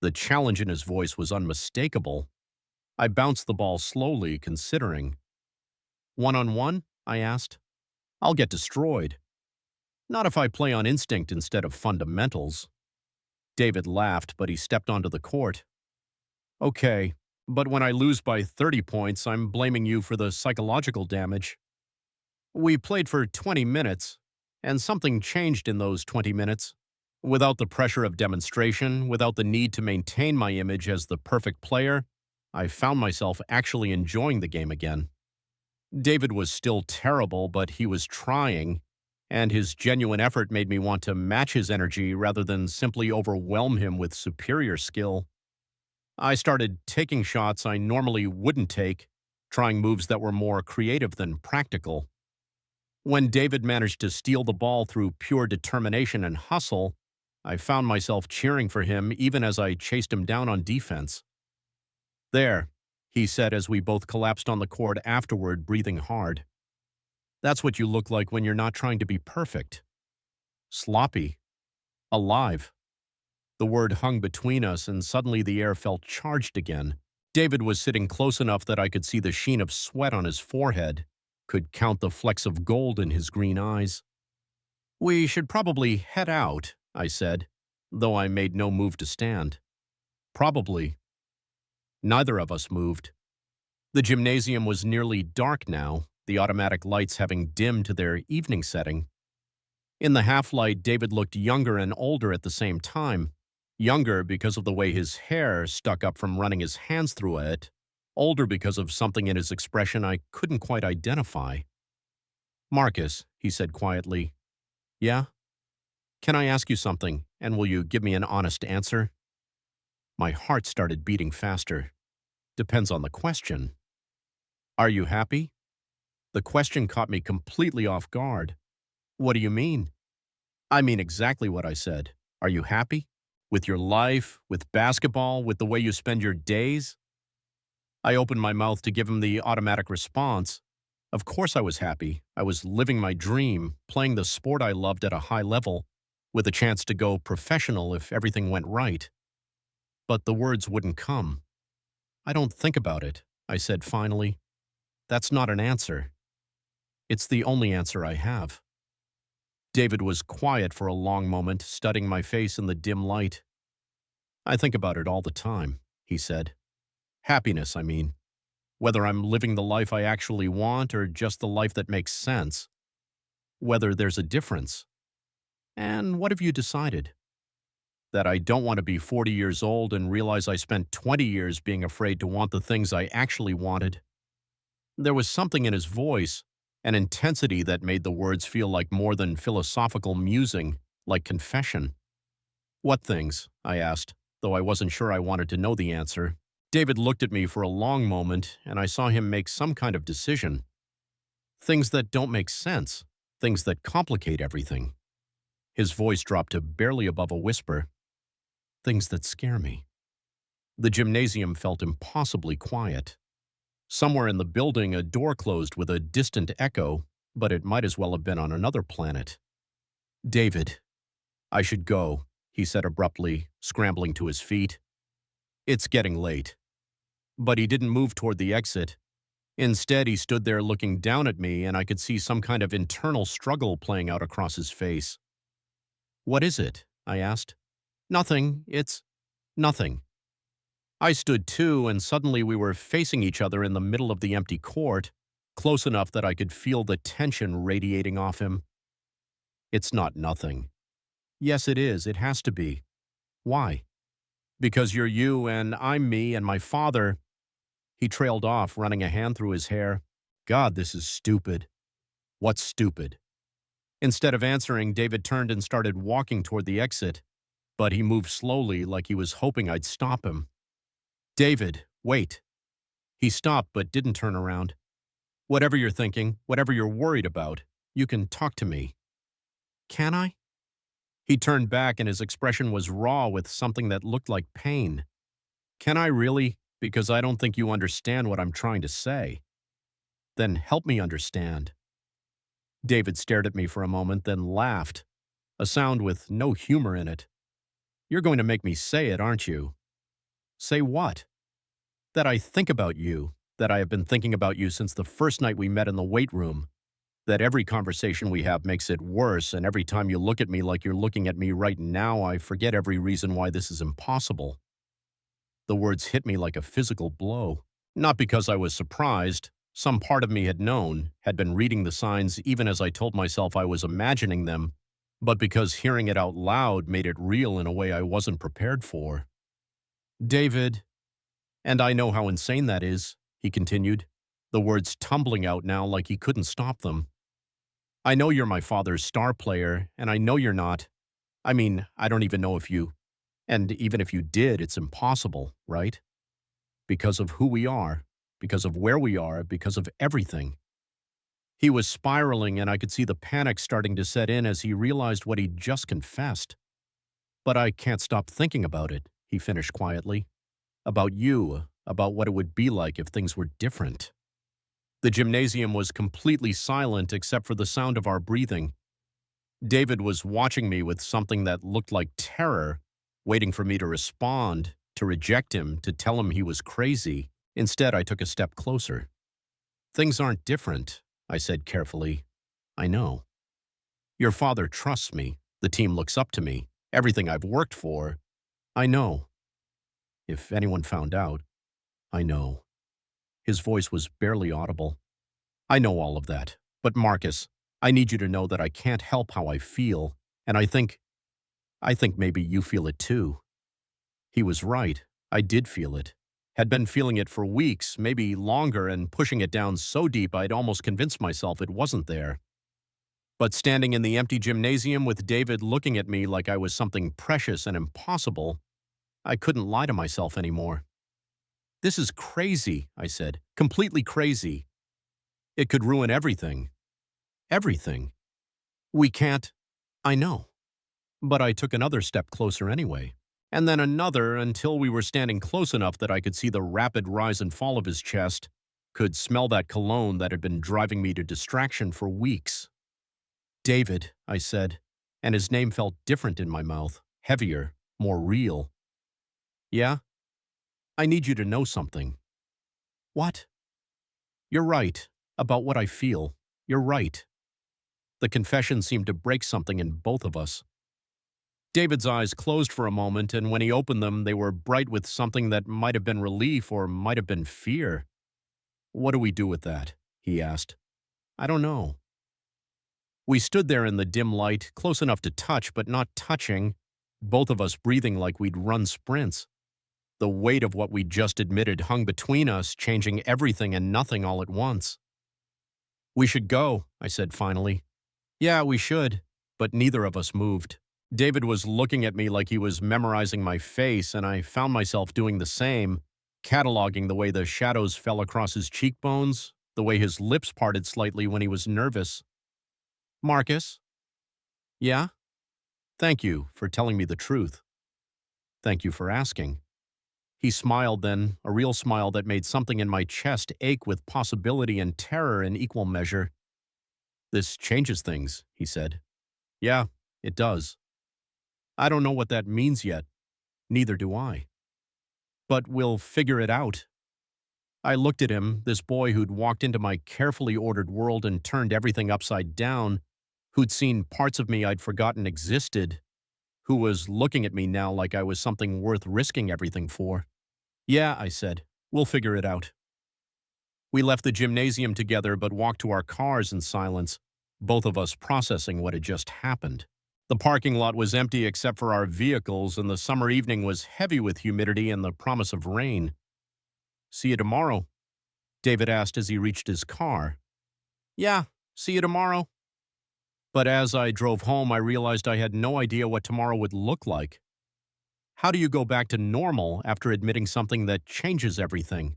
The challenge in his voice was unmistakable. I bounced the ball slowly, considering. One-on-one? I asked. I'll get destroyed. Not if I play on instinct instead of fundamentals. David laughed, but he stepped onto the court. Okay, but when I lose by 30 points, I'm blaming you for the psychological damage. We played for 20 minutes, and something changed in those 20 minutes. Without the pressure of demonstration, without the need to maintain my image as the perfect player, I found myself actually enjoying the game again. David was still terrible, but he was trying, and his genuine effort made me want to match his energy rather than simply overwhelm him with superior skill. I started taking shots I normally wouldn't take, trying moves that were more creative than practical. When David managed to steal the ball through pure determination and hustle, I found myself cheering for him even as I chased him down on defense. There, he said as we both collapsed on the court afterward, breathing hard. That's what you look like when you're not trying to be perfect. Sloppy. Alive. The word hung between us, and suddenly the air felt charged again. David was sitting close enough that I could see the sheen of sweat on his forehead, could count the flecks of gold in his green eyes. We should probably head out, I said, though I made no move to stand. Probably. Neither of us moved. The gymnasium was nearly dark now, the automatic lights having dimmed to their evening setting. In the half-light, David looked younger and older at the same time. Younger because of the way his hair stuck up from running his hands through it. Older because of something in his expression I couldn't quite identify. Marcus, he said quietly. Yeah? Can I ask you something, and will you give me an honest answer? My heart started beating faster. Depends on the question. Are you happy? The question caught me completely off guard. What do you mean? I mean exactly what I said. Are you happy? With your life, with basketball, with the way you spend your days? I opened my mouth to give him the automatic response. Of course I was happy. I was living my dream, playing the sport I loved at a high level, with a chance to go professional if everything went right. But the words wouldn't come. I don't think about it, I said finally. That's not an answer. It's the only answer I have. David was quiet for a long moment, studying my face in the dim light. I think about it all the time, he said. Happiness, I mean. Whether I'm living the life I actually want or just the life that makes sense. Whether there's a difference. And what have you decided? That I don't want to be 40 years old and realize I spent 20 years being afraid to want the things I actually wanted. There was something in his voice, an intensity that made the words feel like more than philosophical musing, like confession. What things? I asked, though I wasn't sure I wanted to know the answer. David looked at me for a long moment, and I saw him make some kind of decision. Things that don't make sense, things that complicate everything. His voice dropped to barely above a whisper. Things that scare me. The gymnasium felt impossibly quiet. Somewhere in the building, a door closed with a distant echo, but it might as well have been on another planet. David, I should go, he said abruptly, scrambling to his feet. It's getting late. But he didn't move toward the exit. Instead, he stood there looking down at me, and I could see some kind of internal struggle playing out across his face. What is it? I asked. Nothing. It's nothing. I stood too, and suddenly we were facing each other in the middle of the empty court, close enough that I could feel the tension radiating off him. It's not nothing. Yes, it is. It has to be. Why? Because you're you and I'm me and my father. He trailed off, running a hand through his hair. God, this is stupid. What's stupid? Instead of answering, David turned and started walking toward the exit, but he moved slowly like he was hoping I'd stop him. David, wait. He stopped but didn't turn around. Whatever you're thinking, whatever you're worried about, you can talk to me. Can I? He turned back and his expression was raw with something that looked like pain. Can I really? Because I don't think you understand what I'm trying to say. Then help me understand. David stared at me for a moment, then laughed, a sound with no humor in it. You're going to make me say it, aren't you? Say what? That I think about you, that I have been thinking about you since the first night we met in the weight room, that every conversation we have makes it worse, and every time you look at me like you're looking at me right now, I forget every reason why this is impossible. The words hit me like a physical blow. Not because I was surprised. Some part of me had known, had been reading the signs even as I told myself I was imagining them, but because hearing it out loud made it real in a way I wasn't prepared for. David, and I know how insane that is, he continued, the words tumbling out now like he couldn't stop them. I know you're my father's star player, and I know you're not. I mean, I don't even know if you, and even if you did, it's impossible, right? Because of who we are, because of where we are, because of everything. He was spiraling, and I could see the panic starting to set in as he realized what he'd just confessed. But I can't stop thinking about it, he finished quietly. About you, about what it would be like if things were different. The gymnasium was completely silent except for the sound of our breathing. David was watching me with something that looked like terror, waiting for me to respond, to reject him, to tell him he was crazy. Instead, I took a step closer. Things aren't different, I said carefully. I know. Your father trusts me. The team looks up to me. Everything I've worked for. I know. If anyone found out, I know. His voice was barely audible. I know all of that. But Marcus, I need you to know that I can't help how I feel, and I think maybe you feel it too. He was right. I did feel it. Had been feeling it for weeks, maybe longer, and pushing it down so deep I'd almost convinced myself it wasn't there. But standing in the empty gymnasium with David looking at me like I was something precious and impossible, I couldn't lie to myself anymore. This is crazy, I said. Completely crazy. It could ruin everything. Everything. We can't. I know. But I took another step closer anyway. And then another until we were standing close enough that I could see the rapid rise and fall of his chest, could smell that cologne that had been driving me to distraction for weeks. David, I said, and his name felt different in my mouth, heavier, more real. Yeah? I need you to know something. What? You're right, about what I feel. You're right. The confession seemed to break something in both of us. David's eyes closed for a moment, and when he opened them, they were bright with something that might have been relief or might have been fear. What do we do with that? He asked. I don't know. We stood there in the dim light, close enough to touch but not touching, both of us breathing like we'd run sprints. The weight of what we'd just admitted hung between us, changing everything and nothing all at once. We should go, I said finally. Yeah, we should, but neither of us moved. David was looking at me like he was memorizing my face, and I found myself doing the same, cataloging the way the shadows fell across his cheekbones, the way his lips parted slightly when he was nervous. Marcus? Yeah? Thank you for telling me the truth. Thank you for asking. He smiled then, a real smile that made something in my chest ache with possibility and terror in equal measure. This changes things, he said. Yeah, it does. I don't know what that means yet. Neither do I. But we'll figure it out. I looked at him, this boy who'd walked into my carefully ordered world and turned everything upside down, who'd seen parts of me I'd forgotten existed, who was looking at me now like I was something worth risking everything for. Yeah, I said, we'll figure it out. We left the gymnasium together but walked to our cars in silence, both of us processing what had just happened. The parking lot was empty except for our vehicles, and the summer evening was heavy with humidity and the promise of rain. See you tomorrow, David asked as he reached his car. Yeah, see you tomorrow. But as I drove home, I realized I had no idea what tomorrow would look like. How do you go back to normal after admitting something that changes everything?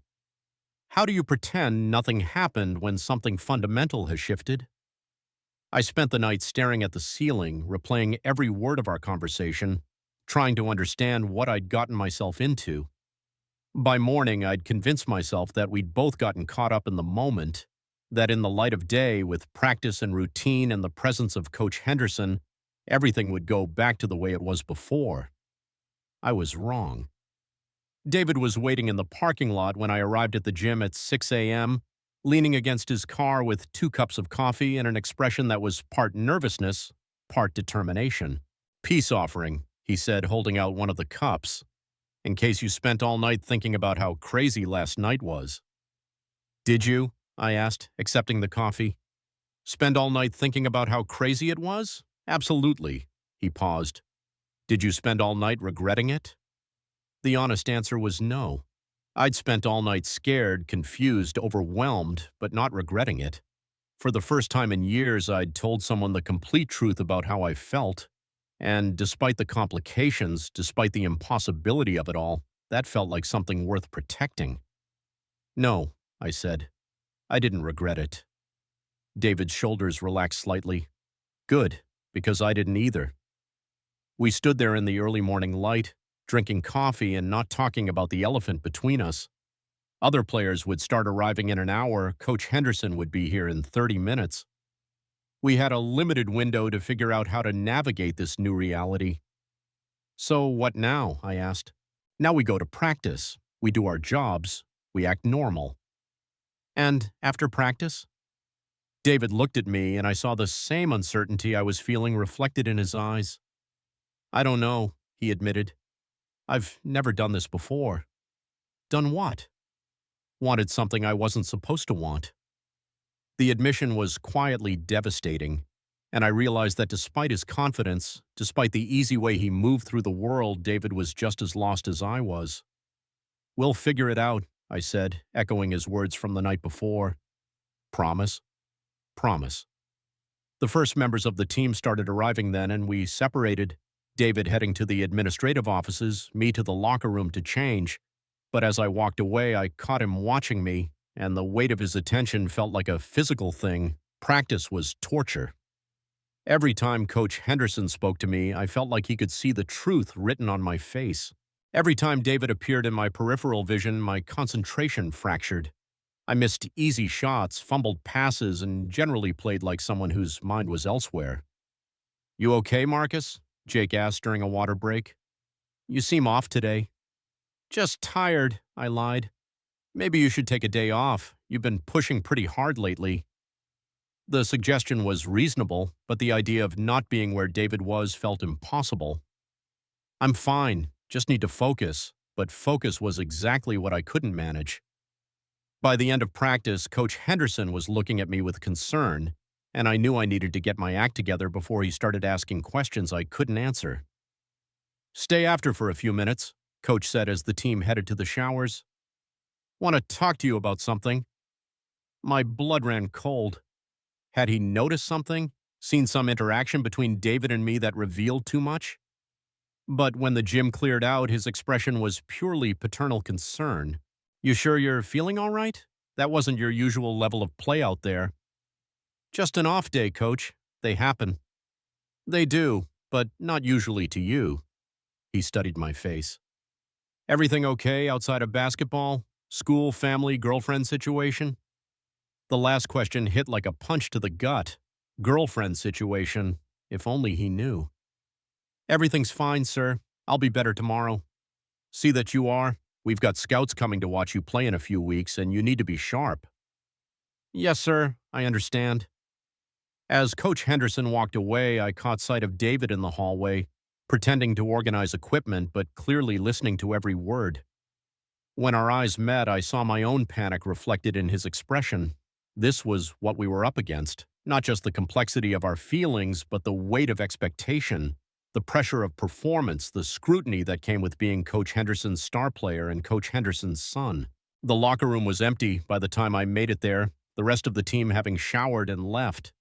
How do you pretend nothing happened when something fundamental has shifted? I spent the night staring at the ceiling, replaying every word of our conversation, trying to understand what I'd gotten myself into. By morning, I'd convinced myself that we'd both gotten caught up in the moment, that in the light of day, with practice and routine and the presence of Coach Henderson, everything would go back to the way it was before. I was wrong. David was waiting in the parking lot when I arrived at the gym at 6 a.m., leaning against his car with 2 cups of coffee and an expression that was part nervousness, part determination. "Peace offering," he said, holding out one of the cups, "in case you spent all night thinking about how crazy last night was." "Did you?" I asked, accepting the coffee. "Spend all night thinking about how crazy it was? Absolutely." He paused. "Did you spend all night regretting it?" The honest answer was no. I'd spent all night scared, confused, overwhelmed, but not regretting it. For the first time in years, I'd told someone the complete truth about how I felt, and despite the complications, despite the impossibility of it all, that felt like something worth protecting. "No," I said. "I didn't regret it." David's shoulders relaxed slightly. "Good, because I didn't either." We stood there in the early morning light, drinking coffee and not talking about the elephant between us. Other players would start arriving in an hour. Coach Henderson would be here in 30 minutes. We had a limited window to figure out how to navigate this new reality. "So what now?" I asked. "Now we go to practice. We do our jobs. We act normal." "And after practice?" David looked at me, and I saw the same uncertainty I was feeling reflected in his eyes. "I don't know," he admitted. "I've never done this before." "Done what?" "Wanted something I wasn't supposed to want." The admission was quietly devastating, and I realized that despite his confidence, despite the easy way he moved through the world, David was just as lost as I was. "We'll figure it out," I said, echoing his words from the night before. "Promise?" "Promise." The first members of the team started arriving then, and we separated, David heading to the administrative offices, me to the locker room to change. But as I walked away, I caught him watching me, and the weight of his attention felt like a physical thing. Practice was torture. Every time Coach Henderson spoke to me, I felt like he could see the truth written on my face. Every time David appeared in my peripheral vision, my concentration fractured. I missed easy shots, fumbled passes, and generally played like someone whose mind was elsewhere. "You okay, Marcus?" Jake asked during a water break. "You seem off today." "Just tired," I lied. "Maybe you should take a day off. You've been pushing pretty hard lately." The suggestion was reasonable, but the idea of not being where David was felt impossible. "I'm fine, just need to focus," but focus was exactly what I couldn't manage. By the end of practice, Coach Henderson was looking at me with concern, and I knew I needed to get my act together before he started asking questions I couldn't answer. "Stay after for a few minutes," Coach said as the team headed to the showers. "Want to talk to you about something." My blood ran cold. Had he noticed something? Seen some interaction between David and me that revealed too much? But when the gym cleared out, his expression was purely paternal concern. "You sure you're feeling all right? That wasn't your usual level of play out there." "Just an off day, Coach. They happen." "They do, but not usually to you." He studied my face. "Everything okay outside of basketball? School, family, girlfriend situation?" The last question hit like a punch to the gut. Girlfriend situation. If only he knew. "Everything's fine, sir. I'll be better tomorrow." "See that you are. We've got scouts coming to watch you play in a few weeks, and you need to be sharp." "Yes, sir. I understand." As Coach Henderson walked away, I caught sight of David in the hallway, pretending to organize equipment, but clearly listening to every word. When our eyes met, I saw my own panic reflected in his expression. This was what we were up against. Not just the complexity of our feelings, but the weight of expectation, the pressure of performance, the scrutiny that came with being Coach Henderson's star player and Coach Henderson's son. The locker room was empty by the time I made it there, the rest of the team having showered and left.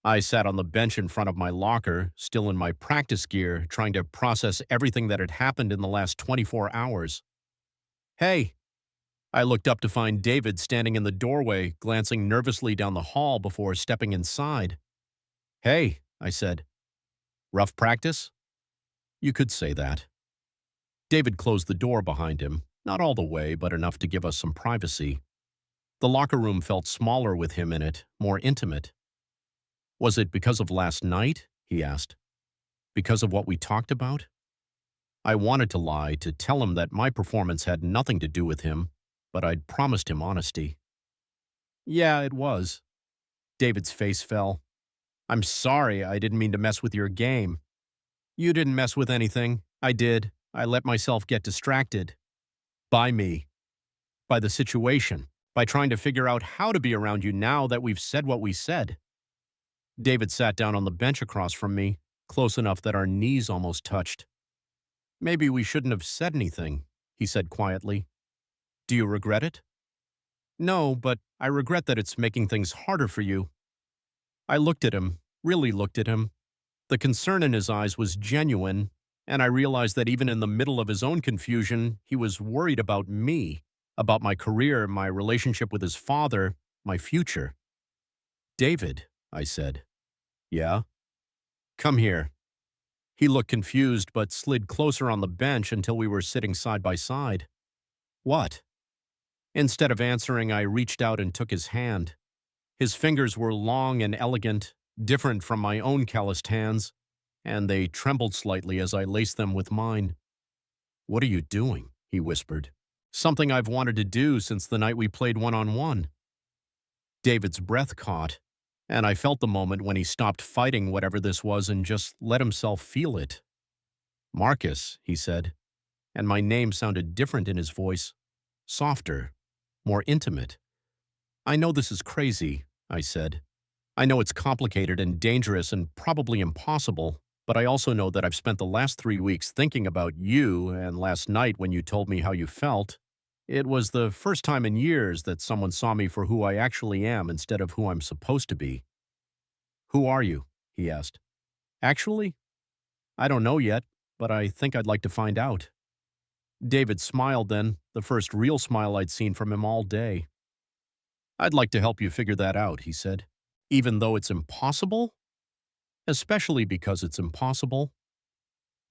I sat on the bench in front of my locker, still in my practice gear, trying to process everything that had happened in the last 24 hours. "Hey." I looked up to find David standing in the doorway, glancing nervously down the hall before stepping inside. "Hey," I said. "Rough practice?" "You could say that." David closed the door behind him, not all the way, but enough to give us some privacy. The locker room felt smaller with him in it, more intimate. "Was it because of last night?" he asked. "Because of what we talked about?" I wanted to lie, to tell him that my performance had nothing to do with him, but I'd promised him honesty. Yeah, it was. David's face fell. I'm sorry, I didn't mean to mess with your game. You didn't mess with anything. I did. I let myself get distracted. By me. By the situation. By trying to figure out how to be around you now that we've said what we said. David sat down on the bench across from me, close enough that our knees almost touched. Maybe we shouldn't have said anything, he said quietly. Do you regret it? No, but I regret that it's making things harder for you. I looked at him, really looked at him. The concern in his eyes was genuine, and I realized that even in the middle of his own confusion, he was worried about me, about my career, my relationship with his father, my future. David, I said. Yeah? Come here. He looked confused but slid closer on the bench until we were sitting side by side. What? Instead of answering, I reached out and took his hand. His fingers were long and elegant, different from my own calloused hands, and they trembled slightly as I laced them with mine. What are you doing? He whispered. Something I've wanted to do since the night we played one-on-one. David's breath caught, and I felt the moment when he stopped fighting whatever this was and just let himself feel it. Marcus, he said, and my name sounded different in his voice, softer, more intimate. I know this is crazy, I said. I know it's complicated and dangerous and probably impossible, but I also know that I've spent the last 3 weeks thinking about you, and last night when you told me how you felt, it was the first time in years that someone saw me for who I actually am instead of who I'm supposed to be. Who are you? He asked. Actually? I don't know yet, but I think I'd like to find out. David smiled then, the first real smile I'd seen from him all day. I'd like to help you figure that out, he said. Even though it's impossible? Especially because it's impossible.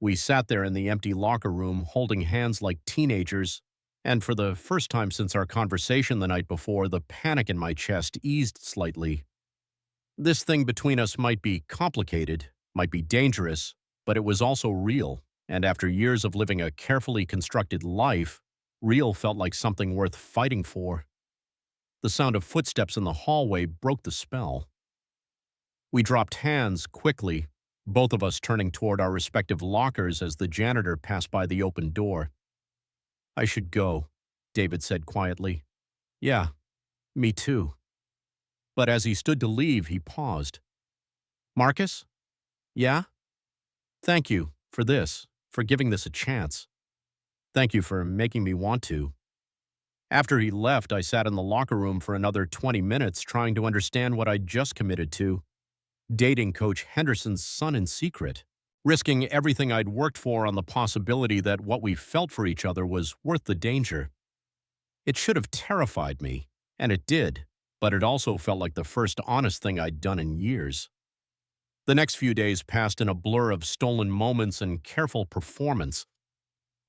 We sat there in the empty locker room, holding hands like teenagers, and for the first time since our conversation the night before, the panic in my chest eased slightly. This thing between us might be complicated, might be dangerous, but it was also real, and after years of living a carefully constructed life, real felt like something worth fighting for. The sound of footsteps in the hallway broke the spell. We dropped hands quickly, both of us turning toward our respective lockers as the janitor passed by the open door. I should go, David said quietly. Yeah, me too. But as he stood to leave, he paused. Marcus? Yeah? Thank you for this, for giving this a chance. Thank you for making me want to. After he left, I sat in the locker room for another 20 minutes trying to understand what I'd just committed to. Dating Coach Henderson's son in secret. Risking everything I'd worked for on the possibility that what we felt for each other was worth the danger. It should have terrified me, and it did, but it also felt like the first honest thing I'd done in years. The next few days passed in a blur of stolen moments and careful performance.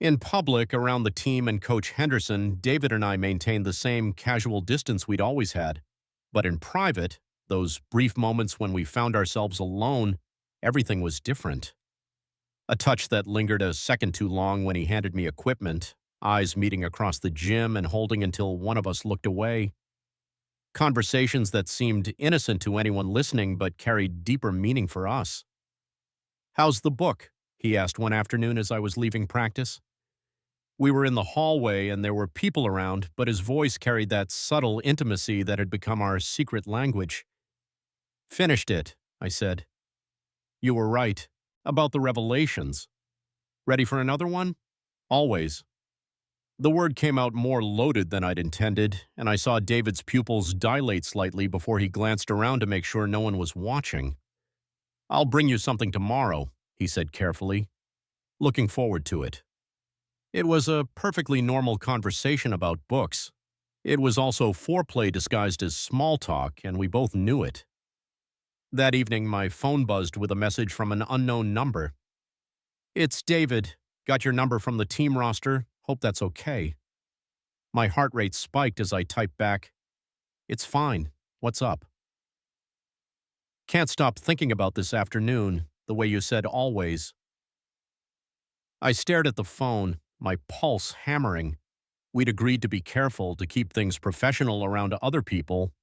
In public, around the team and Coach Henderson, David and I maintained the same casual distance we'd always had. But in private, those brief moments when we found ourselves alone, everything was different. A touch that lingered a second too long when he handed me equipment, eyes meeting across the gym and holding until one of us looked away. Conversations that seemed innocent to anyone listening but carried deeper meaning for us. How's the book? He asked one afternoon as I was leaving practice. We were in the hallway and there were people around, but his voice carried that subtle intimacy that had become our secret language. Finished it, I said. You were right. About the revelations. Ready for another one? Always. The word came out more loaded than I'd intended, and I saw David's pupils dilate slightly before he glanced around to make sure no one was watching. I'll bring you something tomorrow, he said carefully. Looking forward to it. It was a perfectly normal conversation about books. It was also foreplay disguised as small talk, and we both knew it. That evening, my phone buzzed with a message from an unknown number. It's David. Got your number from the team roster. Hope that's okay. My heart rate spiked as I typed back, It's fine. What's up? Can't stop thinking about this afternoon, the way you said always. I stared at the phone, my pulse hammering. We'd agreed to be careful to keep things professional around other people,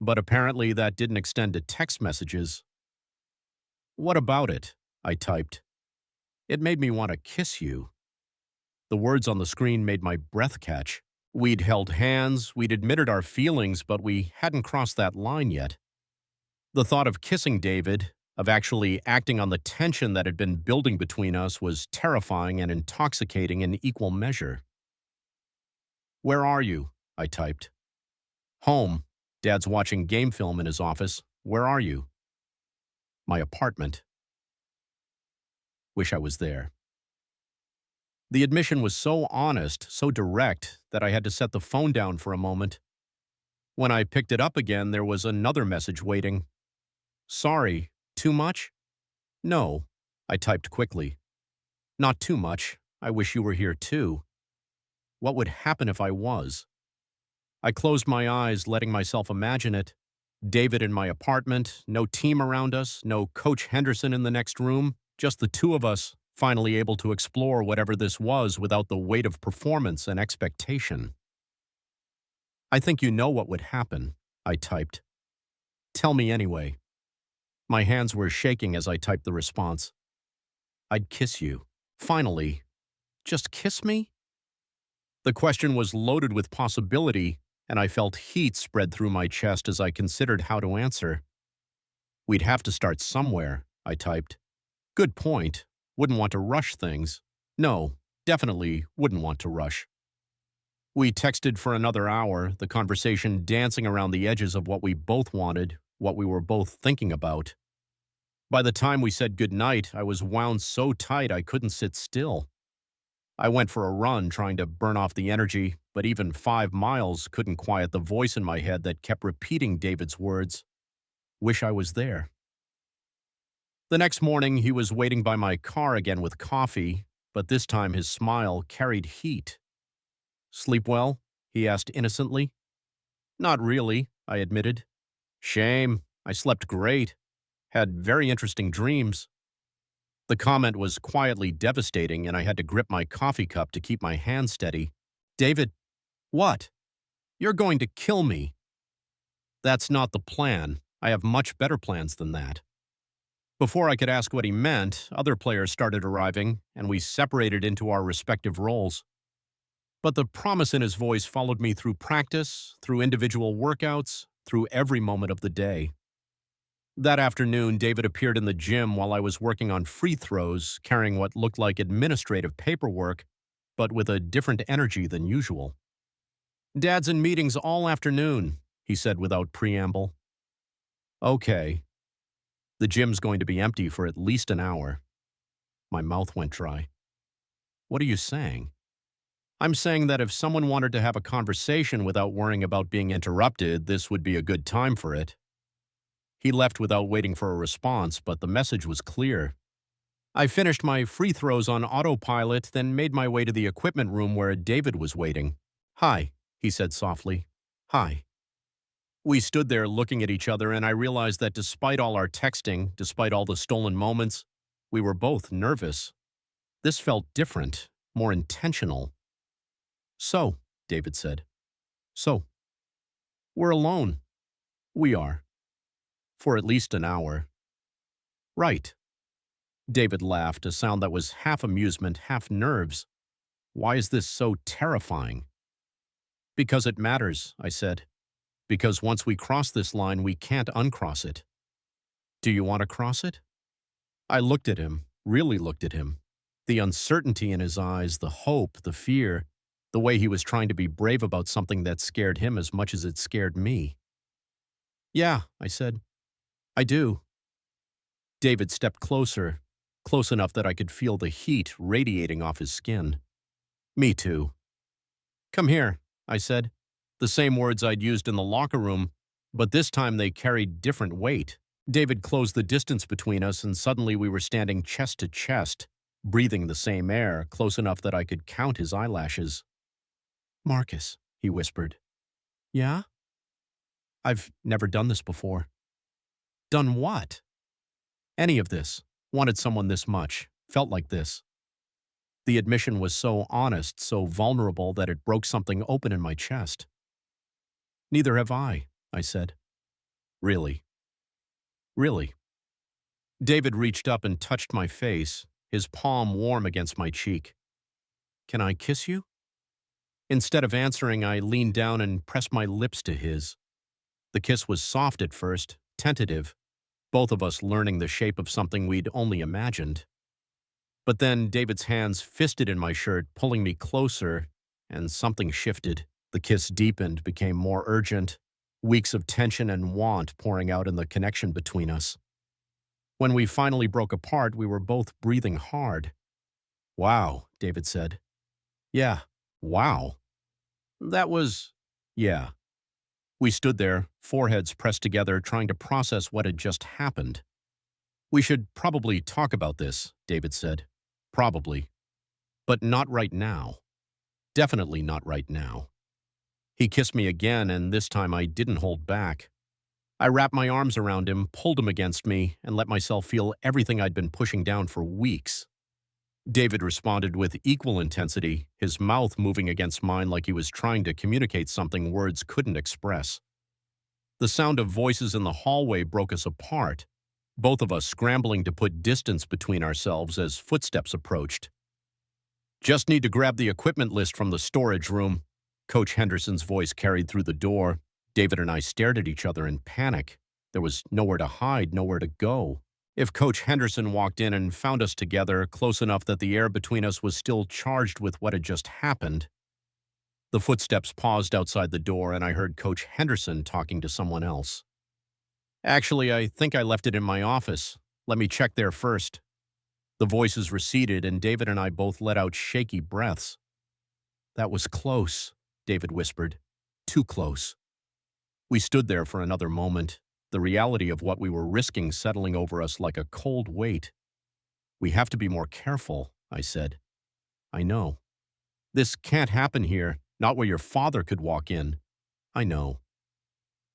but apparently that didn't extend to text messages. "What about it?" I typed. "It made me want to kiss you." The words on the screen made my breath catch. We'd held hands, we'd admitted our feelings, but we hadn't crossed that line yet. The thought of kissing David, of actually acting on the tension that had been building between us, was terrifying and intoxicating in equal measure. "Where are you?" I typed. "Home. Dad's watching game film in his office. Where are you?" "My apartment." Wish I was there. The admission was so honest, so direct, that I had to set the phone down for a moment. When I picked it up again, there was another message waiting. "Sorry, too much?" "No," I typed quickly. "Not too much. I wish you were here too." What would happen if I was? I closed my eyes, letting myself imagine it. David in my apartment, no team around us, no Coach Henderson in the next room, just the two of us, finally able to explore whatever this was without the weight of performance and expectation. "I think you know what would happen," I typed. "Tell me anyway." My hands were shaking as I typed the response. "I'd kiss you. Finally. Just kiss me?" The question was loaded with possibility, and I felt heat spread through my chest as I considered how to answer. "We'd have to start somewhere," I typed. "Good point. Wouldn't want to rush things. No, definitely wouldn't want to rush." We texted for another hour, the conversation dancing around the edges of what we both wanted, what we were both thinking about. By the time we said goodnight, I was wound so tight I couldn't sit still. I went for a run trying to burn off the energy, but even 5 miles couldn't quiet the voice in my head that kept repeating David's words. Wish I was there. The next morning, he was waiting by my car again with coffee, but this time his smile carried heat. "Sleep well?" he asked innocently. "Not really," I admitted. "Shame. I slept great. Had very interesting dreams." The comment was quietly devastating, and I had to grip my coffee cup to keep my hand steady. "David, what? You're going to kill me." "That's not the plan. I have much better plans than that." Before I could ask what he meant, other players started arriving, and we separated into our respective roles. But the promise in his voice followed me through practice, through individual workouts, through every moment of the day. That afternoon, David appeared in the gym while I was working on free throws, carrying what looked like administrative paperwork, but with a different energy than usual. "Dad's in meetings all afternoon," he said without preamble. "Okay." The gym's going to be empty for at least an hour. My mouth went dry. "What are you saying?" "I'm saying that if someone wanted to have a conversation without worrying about being interrupted, this would be a good time for it." He left without waiting for a response, but the message was clear. I finished my free throws on autopilot, then made my way to the equipment room where David was waiting. "Hi," he said softly. "Hi." We stood there looking at each other, and I realized that despite all our texting, despite all the stolen moments, we were both nervous. This felt different, more intentional. "So," David said. "So." "We're alone." "We are. For at least an hour." "Right." David laughed, a sound that was half amusement, half nerves. "Why is this so terrifying?" "Because it matters," I said. "Because once we cross this line, we can't uncross it." "Do you want to cross it?" I looked at him, really looked at him. The uncertainty in his eyes, the hope, the fear, the way he was trying to be brave about something that scared him as much as it scared me. "Yeah," I said. "I do." David stepped closer, close enough that I could feel the heat radiating off his skin. "Me too." "Come here," I said. The same words I'd used in the locker room, but this time they carried different weight. David closed the distance between us, and suddenly we were standing chest to chest, breathing the same air, close enough that I could count his eyelashes. "Marcus," he whispered. "Yeah?" "I've never done this before." "Done what?" "Any of this. Wanted someone this much. Felt like this." The admission was so honest, so vulnerable that it broke something open in my chest. Neither have I said. Really? Really? David reached up and touched my face, his palm warm against my cheek. Can I kiss you? Instead of answering, I leaned down and pressed my lips to his. The kiss was soft at first, tentative, both of us learning the shape of something we'd only imagined. But then David's hands fisted in my shirt, pulling me closer, and something shifted. The kiss deepened, became more urgent, weeks of tension and want pouring out in the connection between us. When we finally broke apart, we were both breathing hard. Wow, David said. Yeah, wow. That was... yeah. We stood there, foreheads pressed together, trying to process what had just happened. We should probably talk about this, David said. Probably. But not right now. Definitely not right now. He kissed me again, and this time I didn't hold back. I wrapped my arms around him, pulled him against me, and let myself feel everything I'd been pushing down for weeks. David responded with equal intensity, his mouth moving against mine like he was trying to communicate something words couldn't express. The sound of voices in the hallway broke us apart, both of us scrambling to put distance between ourselves as footsteps approached. Just need to grab the equipment list from the storage room. Coach Henderson's voice carried through the door. David and I stared at each other in panic. There was nowhere to hide, nowhere to go. If Coach Henderson walked in and found us together, close enough that the air between us was still charged with what had just happened. The footsteps paused outside the door, and I heard Coach Henderson talking to someone else. Actually, I think I left it in my office. Let me check there first. The voices receded, and David and I both let out shaky breaths. That was close, David whispered. Too close. We stood there for another moment, the reality of what we were risking settling over us like a cold weight. We have to be more careful, I said. I know. This can't happen here, not where your father could walk in. I know.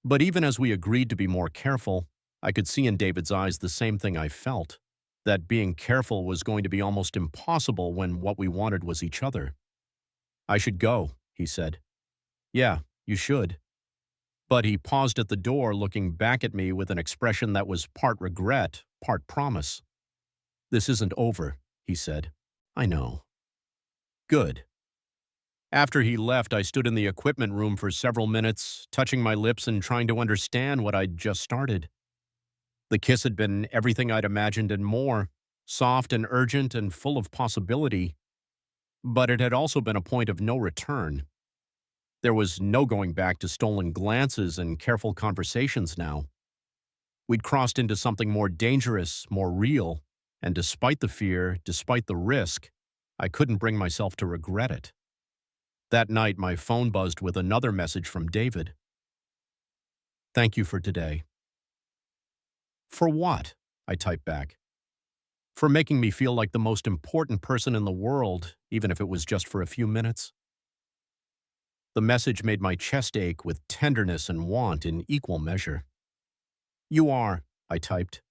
But even as we agreed to be more careful, I could see in David's eyes the same thing I felt, that being careful was going to be almost impossible when what we wanted was each other. I should go, he said. Yeah, you should. But he paused at the door, looking back at me with an expression that was part regret, part promise. This isn't over, he said. I know. Good. After he left, I stood in the equipment room for several minutes, touching my lips and trying to understand what I'd just started. The kiss had been everything I'd imagined and more, soft and urgent and full of possibility. But it had also been a point of no return. There was no going back to stolen glances and careful conversations now. We'd crossed into something more dangerous, more real, and despite the fear, despite the risk, I couldn't bring myself to regret it. That night, my phone buzzed with another message from David. Thank you for today. For what? I typed back. For making me feel like the most important person in the world, even if it was just for a few minutes. The message made my chest ache with tenderness and want in equal measure. You are, I typed,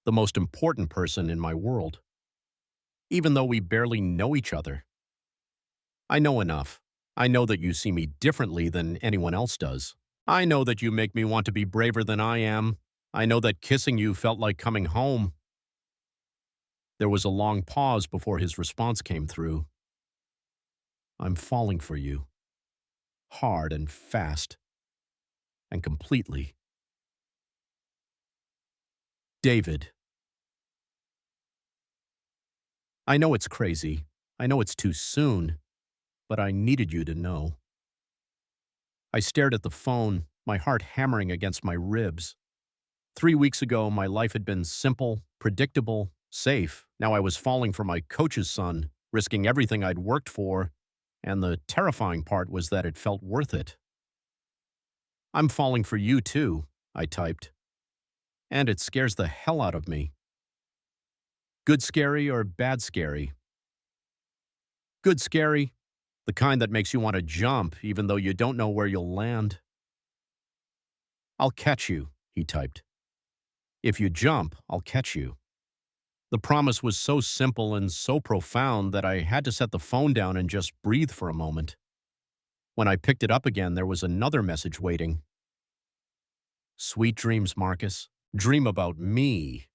the most important person in my world. Even though we barely know each other. I know enough. I know that you see me differently than anyone else does. I know that you make me want to be braver than I am. I know that kissing you felt like coming home. There was a long pause before his response came through. I'm falling for you. Hard and fast. And completely. David. I know it's crazy. I know it's too soon. But I needed you to know. I stared at the phone, my heart hammering against my ribs. 3 weeks ago, my life had been simple, predictable, safe. Now I was falling for my coach's son, risking everything I'd worked for, and the terrifying part was that it felt worth it. I'm falling for you too, I typed. And it scares the hell out of me. Good scary or bad scary? Good scary. The kind that makes you want to jump even though you don't know where you'll land. I'll catch you, he typed. If you jump, I'll catch you. The promise was so simple and so profound that I had to set the phone down and just breathe for a moment. When I picked it up again, there was another message waiting. Sweet dreams, Marcus. Dream about me.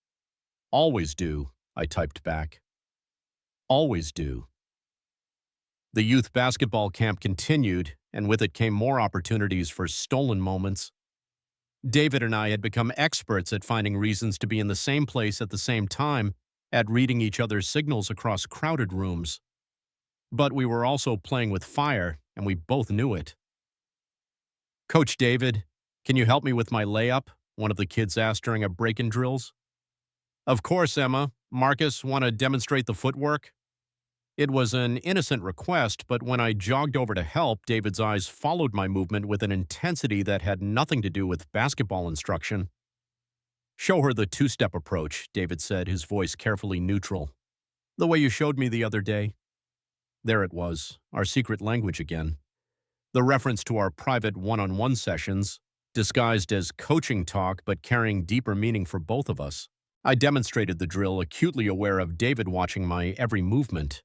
Always do, I typed back. Always do. The youth basketball camp continued, and with it came more opportunities for stolen moments. David and I had become experts at finding reasons to be in the same place at the same time, at reading each other's signals across crowded rooms. But we were also playing with fire, and we both knew it. Coach David, can you help me with my layup? One of the kids asked during a break-in drills. Of course, Emma. Marcus, want to demonstrate the footwork? It was an innocent request, but when I jogged over to help, David's eyes followed my movement with an intensity that had nothing to do with basketball instruction. Show her the two-step approach, David said, his voice carefully neutral. The way you showed me the other day. There it was, our secret language again. The reference to our private one-on-one sessions, disguised as coaching talk but carrying deeper meaning for both of us. I demonstrated the drill, acutely aware of David watching my every movement.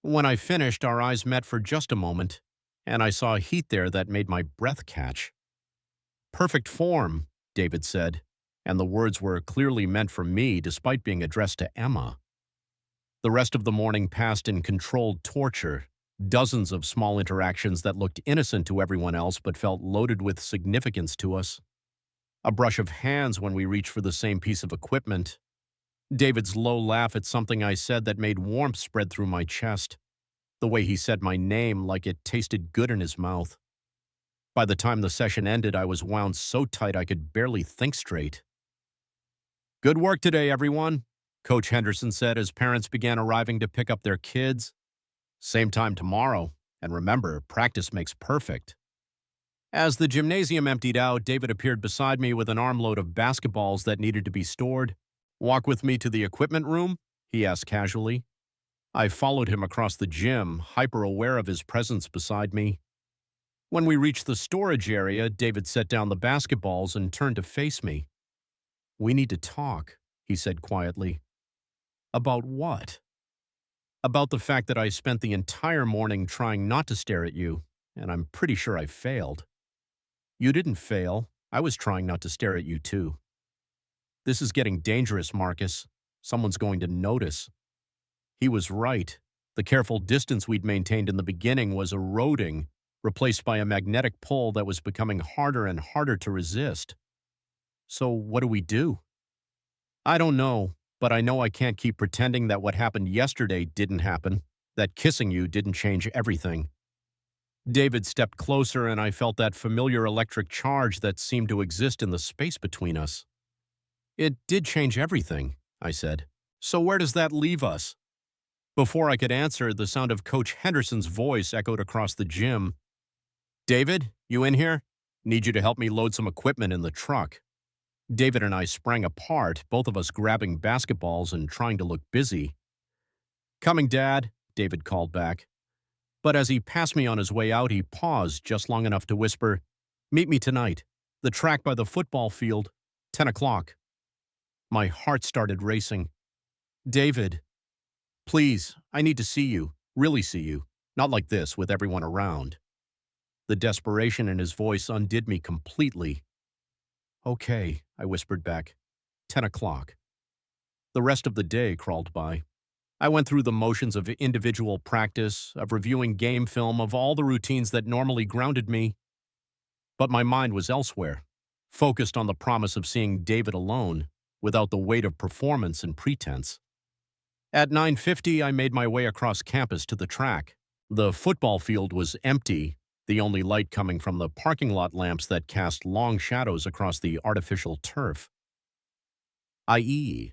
When I finished, our eyes met for just a moment, and I saw a heat there that made my breath catch. Perfect form, David said, and the words were clearly meant for me despite being addressed to Emma. The rest of the morning passed in controlled torture, dozens of small interactions that looked innocent to everyone else but felt loaded with significance to us. A brush of hands when we reached for the same piece of equipment. David's low laugh at something I said that made warmth spread through my chest. The way he said my name like it tasted good in his mouth. By the time the session ended, I was wound so tight I could barely think straight. Good work today, everyone, Coach Henderson said as parents began arriving to pick up their kids. Same time tomorrow, and remember, practice makes perfect. As the gymnasium emptied out, David appeared beside me with an armload of basketballs that needed to be stored. Walk with me to the equipment room? He asked casually. I followed him across the gym, hyper-aware of his presence beside me. When we reached the storage area, David set down the basketballs and turned to face me. We need to talk, he said quietly. About what? About the fact that I spent the entire morning trying not to stare at you, and I'm pretty sure I failed. You didn't fail. I was trying not to stare at you too. This is getting dangerous, Marcus. Someone's going to notice. He was right. The careful distance we'd maintained in the beginning was eroding, replaced by a magnetic pull that was becoming harder and harder to resist. So what do we do? I don't know, but I know I can't keep pretending that what happened yesterday didn't happen, that kissing you didn't change everything. David stepped closer and I felt that familiar electric charge that seemed to exist in the space between us. It did change everything, I said. So where does that leave us? Before I could answer, the sound of Coach Henderson's voice echoed across the gym. David, you in here? Need you to help me load some equipment in the truck. David and I sprang apart, both of us grabbing basketballs and trying to look busy. Coming, Dad, David called back. But as he passed me on his way out, he paused just long enough to whisper, Meet me tonight. The track by the football field. 10 o'clock. My heart started racing. David, please, I need to see you. Really see you. Not like this, with everyone around. The desperation in his voice undid me completely. Okay, I whispered back. 10 o'clock. The rest of the day crawled by. I went through the motions of individual practice, of reviewing game film, of all the routines that normally grounded me. But my mind was elsewhere, focused on the promise of seeing David alone, without the weight of performance and pretense. At 9:50, I made my way across campus to the track. The football field was empty, the only light coming from the parking lot lamps that cast long shadows across the artificial turf. I.e.,